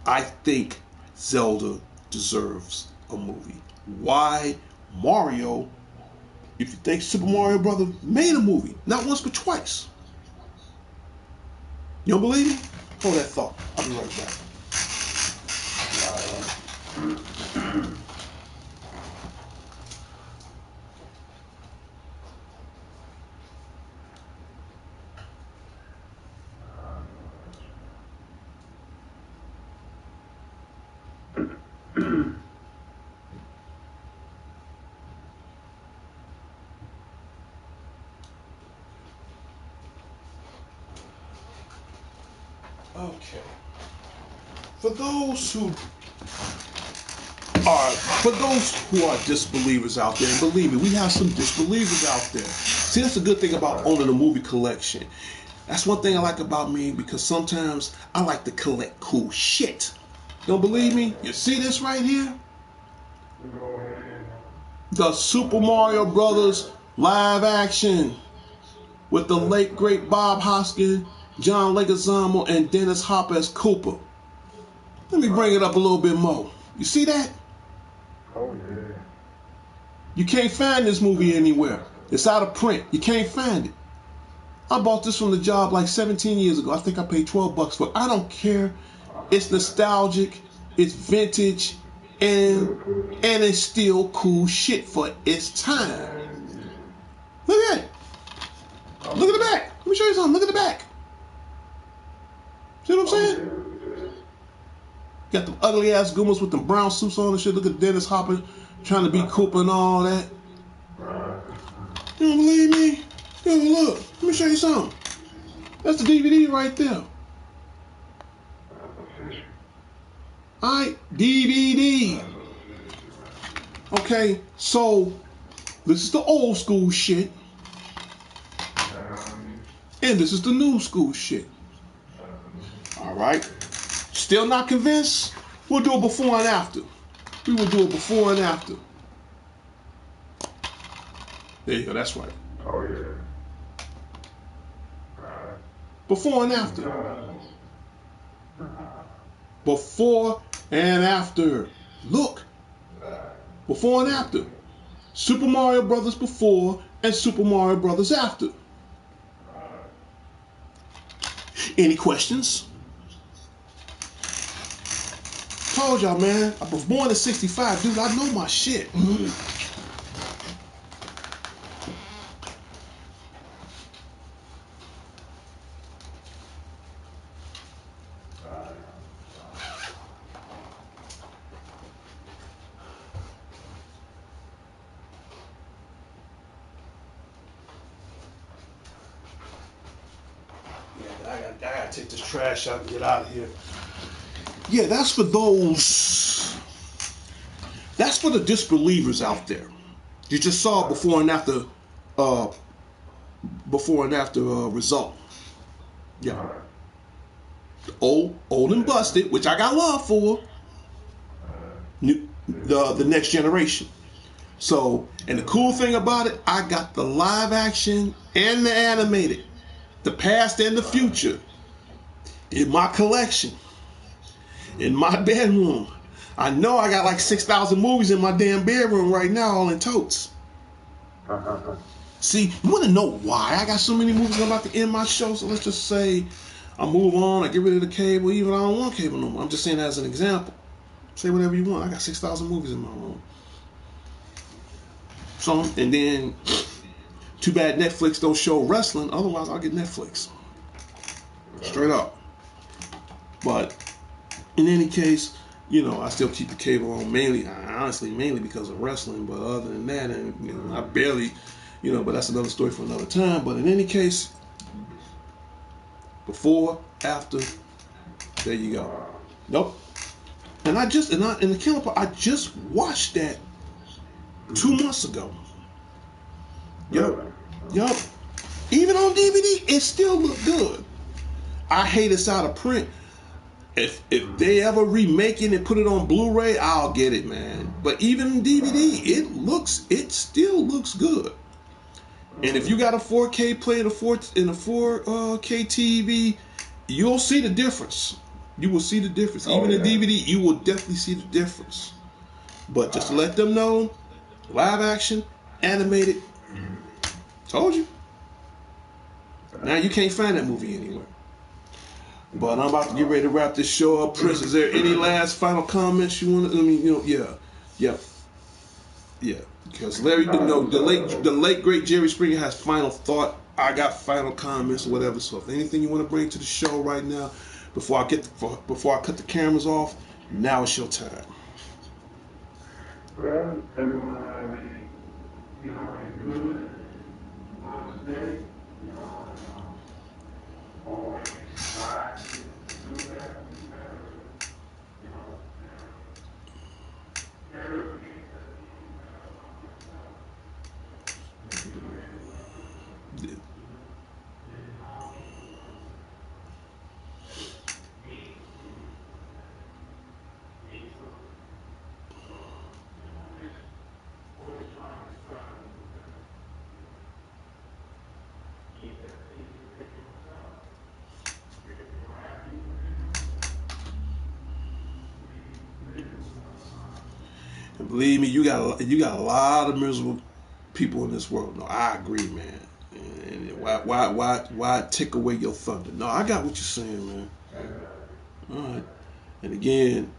I think Zelda deserves a movie. Why? Mario, if you think Super Mario Brothers made a movie, not once but twice. You don't believe me? Hold that thought. I'll be right back. Okay. For those who are disbelievers out there, and believe me, we have some disbelievers out there. See, that's the good thing about owning a movie collection. That's one thing I like about me, because sometimes I like to collect cool shit. Don't believe me? You see this right here? The Super Mario Brothers live action with the late great Bob Hoskins, John Leguizamo, and Dennis Hopper as Koopa. Let me bring it up a little bit more. You see that? Oh, yeah. You can't find this movie anywhere. It's out of print. You can't find it. I bought this from the job like 17 years ago. I think I paid $12 for it. I don't care. It's nostalgic. It's vintage. And it's still cool shit for its time. Look at it. Look at the back. Let me show you something. Look at the back. See what I'm saying? Got them ugly ass Goombas with them brown suits on and shit. Look at Dennis Hopper trying to be Koopa and all that. You don't believe me? Yo, look. Let me show you something. That's the DVD right there. Alright, DVD. Okay, so this is the old school shit. And this is the new school shit. Alright. Still not convinced? We'll do a before and after. We will do a before and after. There you go, that's right. Oh, yeah. Before and after. Before and after. Look. Before and after. Super Mario Brothers before and Super Mario Brothers after. Any questions? Told y'all, man. I was born in '65, dude. I know my shit. I gotta take this trash out and get out of here. Yeah, that's for those. That's for the disbelievers out there. You just saw before and after result. Yeah. Old and busted, which I got love for. The next generation. So, and the cool thing about it, I got the live action and the animated, the past and the future, in my collection, in my bedroom. I know I got like 6,000 movies in my damn bedroom right now, all in totes. See, you want to know why I got so many movies? I'm about to end my show, so let's just say I move on, I get rid of the cable, even I don't want cable no more. I'm just saying that as an example. Say whatever you want. I got 6,000 movies in my room. So, and then, too bad Netflix don't show wrestling. Otherwise, I'll get Netflix. Straight up. But in any case, you know, I still keep the cable on mainly because of wrestling. But other than that, and you know, I barely, you know, but that's another story for another time. But in any case, before, after, there you go. Nope. And I just, in the killer part, I just watched that 2 months ago. Yup. Even on DVD, it still looked good. I hate it's out of print. If they ever remake it and put it on Blu-ray, I'll get it, man. But even in DVD, it still looks good. And if you got a 4K player in a 4K TV, you'll see the difference. You will see the difference. Even in DVD, you will definitely see the difference. But just to let them know, live action, animated, told you. Now you can't find that movie anywhere. But I'm about to get ready to wrap this show up. Prince, is there any last final comments you want to? I mean, yeah. Because Larry, the late great Jerry Springer has final thought. I got final comments or whatever. So if anything you want to bring to the show right now, before I cut the cameras off, now it's your time. Well, everyone, good. And believe me, you got a lot of miserable people in this world. No, I agree, man. And why take away your thunder? No, I got what you're saying, man. All right. And again,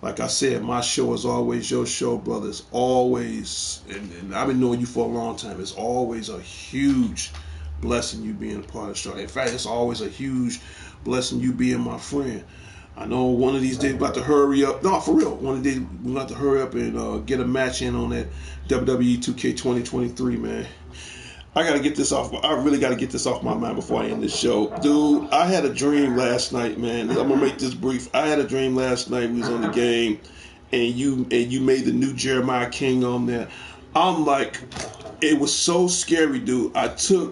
like I said, my show is always your show, brother. It's always, and I've been knowing you for a long time. It's always a huge blessing you being a part of the show. In fact, it's always a huge blessing you being my friend. I know one of these days we're about to hurry up. No, for real. One of these days we're about to hurry up and get a match in on that WWE 2K 2023, man. I gotta get this off. I really gotta get this off my mind before I end this show, dude. I had a dream last night, man. I'm gonna make this brief. I had a dream last night. We was on the game, and you made the new Jeremiah King on there. I'm like, it was so scary, dude. I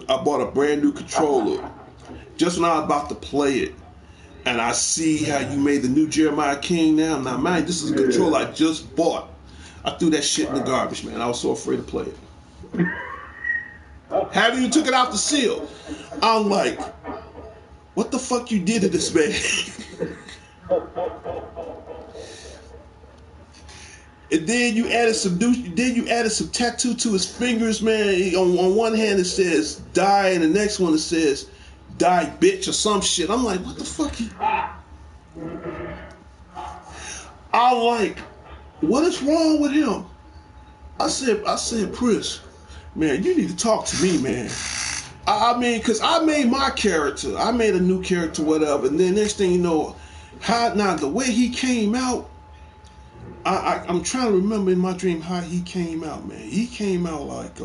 bought a brand new controller just when I was about to play it. And I see how you made the new Jeremiah King now. Now, man, this is a controller I just bought. I threw that shit in the garbage, man. I was so afraid to play it. Haven't even took it out the seal. I'm like, what the fuck you did to this man? And then you added some tattoo to his fingers, man. On one hand it says die, and the next one it says die bitch or some shit. I'm like, what the fuck? I'm like, what is wrong with him? I said, Prince, man, you need to talk to me, man. I mean, because I made my character. I made a new character, whatever. And then next thing you know, the way he came out, I'm trying to remember in my dream how he came out, man. He came out like,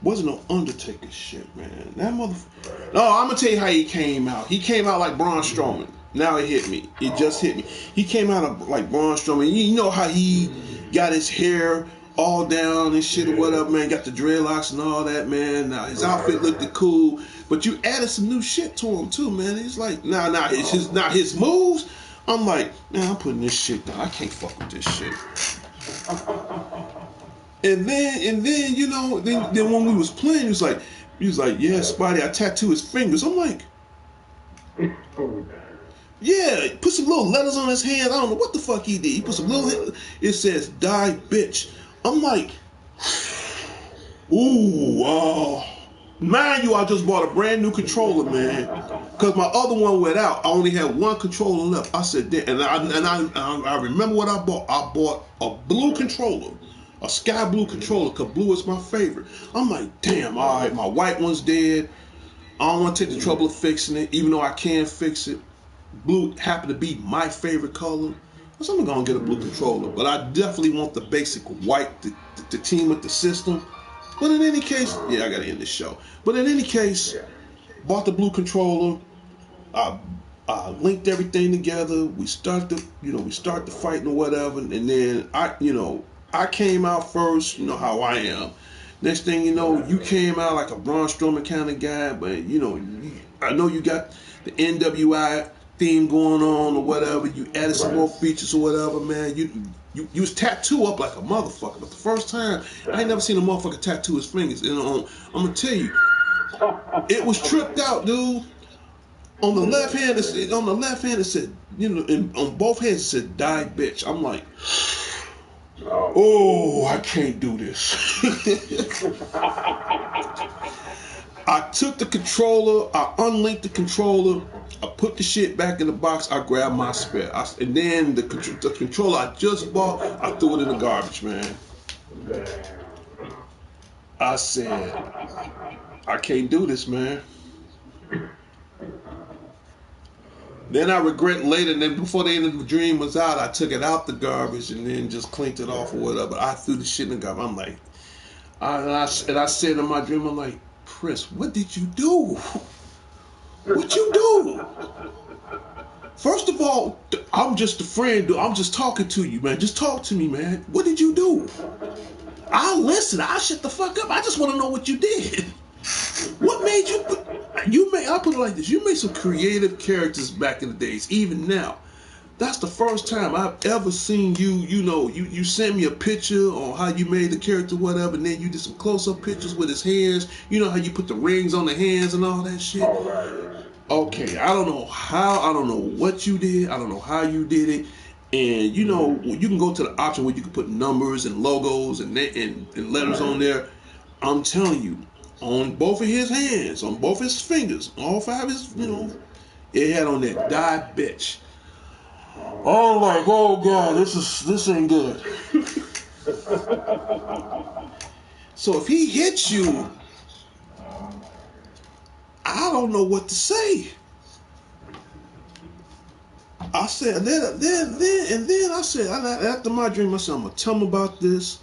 wasn't no Undertaker shit, man. That motherfucker. No, I'm gonna tell you how he came out. He came out like Braun Strowman. Now it hit me. It just hit me. He came out like Braun Strowman. You know how he got his hair all down and shit or whatever, man. Got the dreadlocks and all that, man. Now his outfit looked cool, but you added some new shit to him too, man. He's like, his moves. I'm like, man, I'm putting this shit down. I can't fuck with this shit. And then you know, then when we was playing, he was like, yeah, Spidey, I tattoo his fingers. I'm like, yeah, put some little letters on his hands. I don't know what the fuck he did. He put some little, it says die bitch. I'm like, ooh, wow. Mind you, I just bought a brand new controller, man, because my other one went out. I only had one controller left. I said, damn, and I remember what I bought. I bought a blue controller. A sky blue controller, because blue is my favorite. I'm like, damn, all right, my white one's dead. I don't want to take the trouble of fixing it, even though I can fix it. Blue happened to be my favorite color. So I'm going to get a blue controller. But I definitely want the basic white to team with the system. But in any case, yeah, I got to end this show. But in any case, bought the blue controller. I linked everything together. We start the fighting or whatever. And then I came out first, you know how I am. Next thing you know, you came out like a Braun Strowman kind of guy, but I know you got the NWI theme going on or whatever. You added some more features or whatever, man. You was tattoo up like a motherfucker. But the first time, I ain't never seen a motherfucker tattoo his fingers. And I'm gonna tell you, it was tripped out, dude. On the left hand, it said, you know, and on both hands it said "die bitch." I'm like, oh, I can't do this. I took the controller, I unlinked the controller, I put the shit back in the box, I grabbed my spare. And then the controller I just bought, I threw it in the garbage, man. I said, I can't do this, man. Then I regret later, and then before the end of the dream was out, I took it out the garbage and then just cleaned it off or whatever. But I threw the shit in the garbage. I'm like, and I said in my dream, I'm like, Chris, what did you do? What you do? First of all, I'm just a friend, dude. I'm just talking to you, man. Just talk to me, man. What did you do? I'll listen. I'll shut the fuck up. I just want to know what you did. What made I'll put it like this. You made some creative characters back in the days, even now. That's the first time I've ever seen you, you sent me a picture on how you made the character, whatever, and then you did some close-up pictures with his hands. You know how you put the rings on the hands and all that shit? Okay, I don't know what you did. I don't know how you did it. And, you know, you can go to the option where you can put numbers and logos and letters on there. I'm telling you, on both of his hands, on both his fingers, all five of his, it had on there, "die bitch." I'm like, oh God, this ain't good. So if he hits you, I don't know what to say. I said, then I said, after my dream, I said, I'm gonna tell him about this,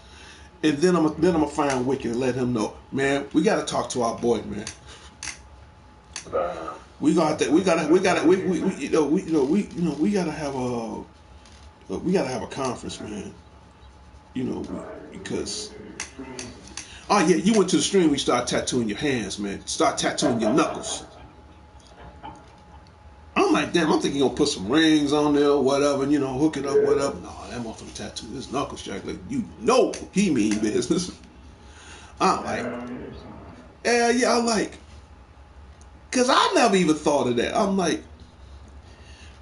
and then I'm gonna find Wicked and let him know, man. We gotta talk to our boy, man. We gotta have a conference, man. Because oh yeah, you went to the stream. We start tattooing your hands, man. Start tattooing your knuckles. I'm like, damn. I'm thinking you're gonna put some rings on there, or whatever. Hook it up, whatever. No, that motherfucker tattoo his knuckles, Jack. Like, he mean business. I'm like, yeah, I like. Cause I never even thought of that. I'm like,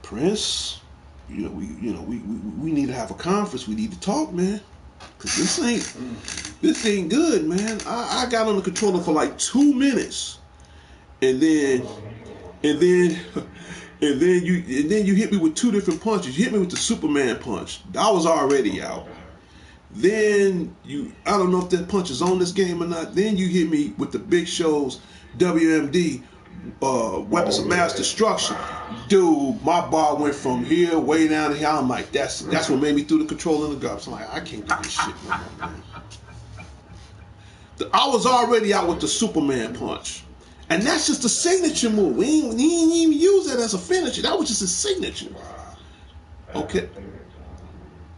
Prince, we need to have a conference. We need to talk, man. Cause this ain't good, man. I got on the controller for like 2 minutes, and then you hit me with 2 different punches. You hit me with the Superman punch. I was already out. Then I don't know if that punch is on this game or not. Then you hit me with the Big Show's WMD. Weapons of mass destruction, dude. My bar went from here way down to here. I'm like, that's what made me throw the controller in the garbage. I'm like, I can't do this shit no more, man. I was already out with the Superman punch, and that's just a signature move. He didn't even use that as a finisher. That was just a signature. Okay,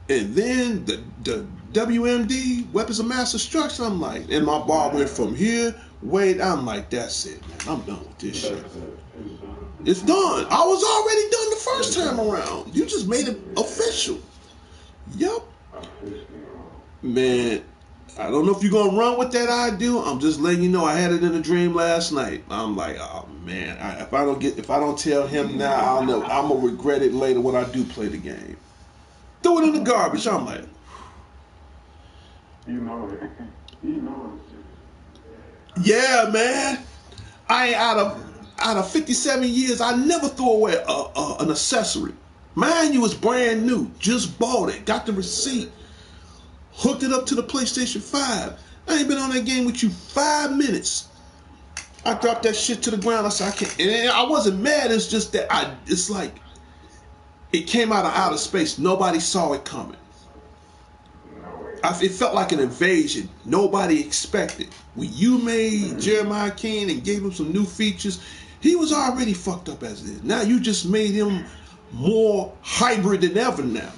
and then the WMD Weapons of Mass Destruction. I'm like, and my bar went from here. I'm like, that's it, man. I'm done with this shit. It's done. I was already done the first time around. You just made it official. Yup. Man, I don't know if you're gonna run with that idea. I'm just letting you know I had it in a dream last night. I'm like, oh man, if I don't tell him now, I'll know. I'm gonna regret it later when I do play the game. Throw it in the garbage. I'm like, you know it. Yeah, man. Out of 57 years, I never threw away an accessory. Mine was brand new. Just bought it. Got the receipt. Hooked it up to the PlayStation 5. I ain't been on that game with you 5 minutes. I dropped that shit to the ground. I said, I can't. And I wasn't mad. It's just that it's like it came out of outer space. Nobody saw it coming. It felt like an invasion. Nobody expected. When you made Jeremiah King and gave him some new features, he was already fucked up as it is. Now you just made him more hybrid than ever now.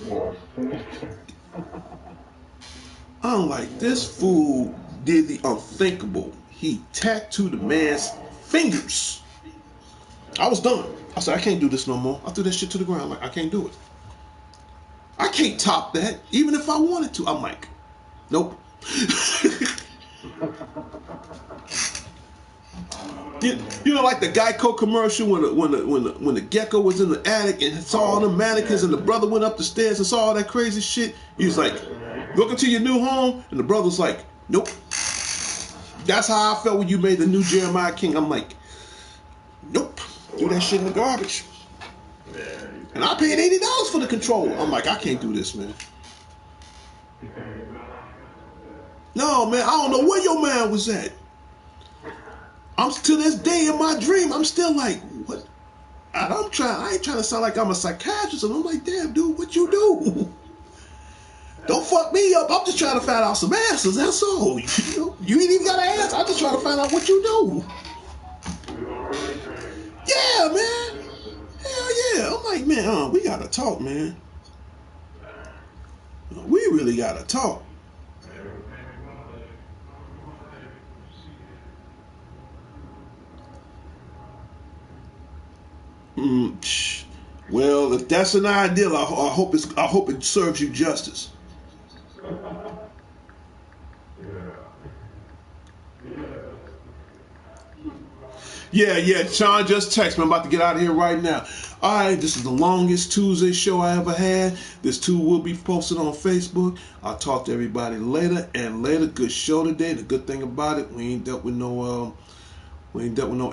I'm like, this fool did the unthinkable. He tattooed the man's fingers I was done. I said, I can't do this no more. I threw that shit to the ground. Like, I can't do it. I can't top that, even if I wanted to. I'm like, nope. You know, like the Geico commercial when the gecko was in the attic and saw all the mannequins and the brother went up the stairs and saw all that crazy shit. He was like, "Welcome to your new home," and the brother's like, "Nope." That's how I felt when you made the new Jeremiah King. I'm like, "Nope." Threw that shit in the garbage. And I paid $80 for the controller. I'm like, I can't do this, man. No, man, I don't know where your man was at. I'm to this day in my dream, I'm still like, what? I ain't trying to sound like I'm a psychiatrist. And I'm like, damn, dude, what you do? Don't fuck me up. I'm just trying to find out some answers. That's all. You ain't even got to ask. I'm just trying to find out what you do. Yeah, man. Hell yeah. I'm like, man, we gotta talk, man. We really gotta talk. Well, if that's an ideal, I hope it serves you justice. Yeah. Sean just texted me. I'm about to get out of here right now. All right, this is the longest Tuesday show I ever had. This too will be posted on Facebook. I'll talk to everybody later and later. Good show today. The good thing about it, we ain't dealt with no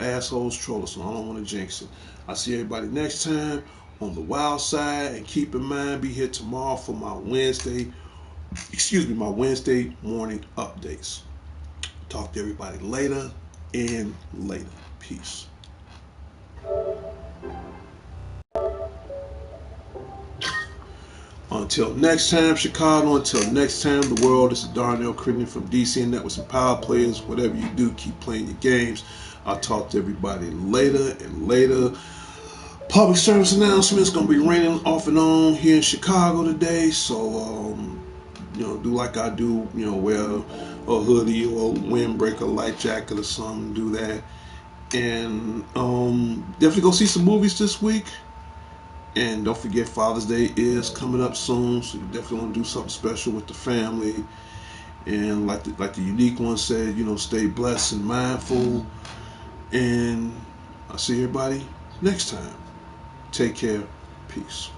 assholes trollers, so I don't want to jinx it. I'll see everybody next time on the wild side, and keep in mind, be here tomorrow for my Wednesday morning updates. Talk to everybody later and later. Peace. Until next time, Chicago. Until next time, the world. This is Darnell Crittenden from DC and Networks and Power Players. Whatever you do, keep playing your games. I'll talk to everybody later and later. Public service announcements going to be raining off and on here in Chicago today. So, do like I do. Wear a hoodie or a windbreaker, light jacket or something. Do that. And definitely go see some movies this week. And don't forget, Father's Day is coming up soon, so you definitely want to do something special with the family. And like the unique one said, stay blessed and mindful. And I'll see everybody next time. Take care. Peace.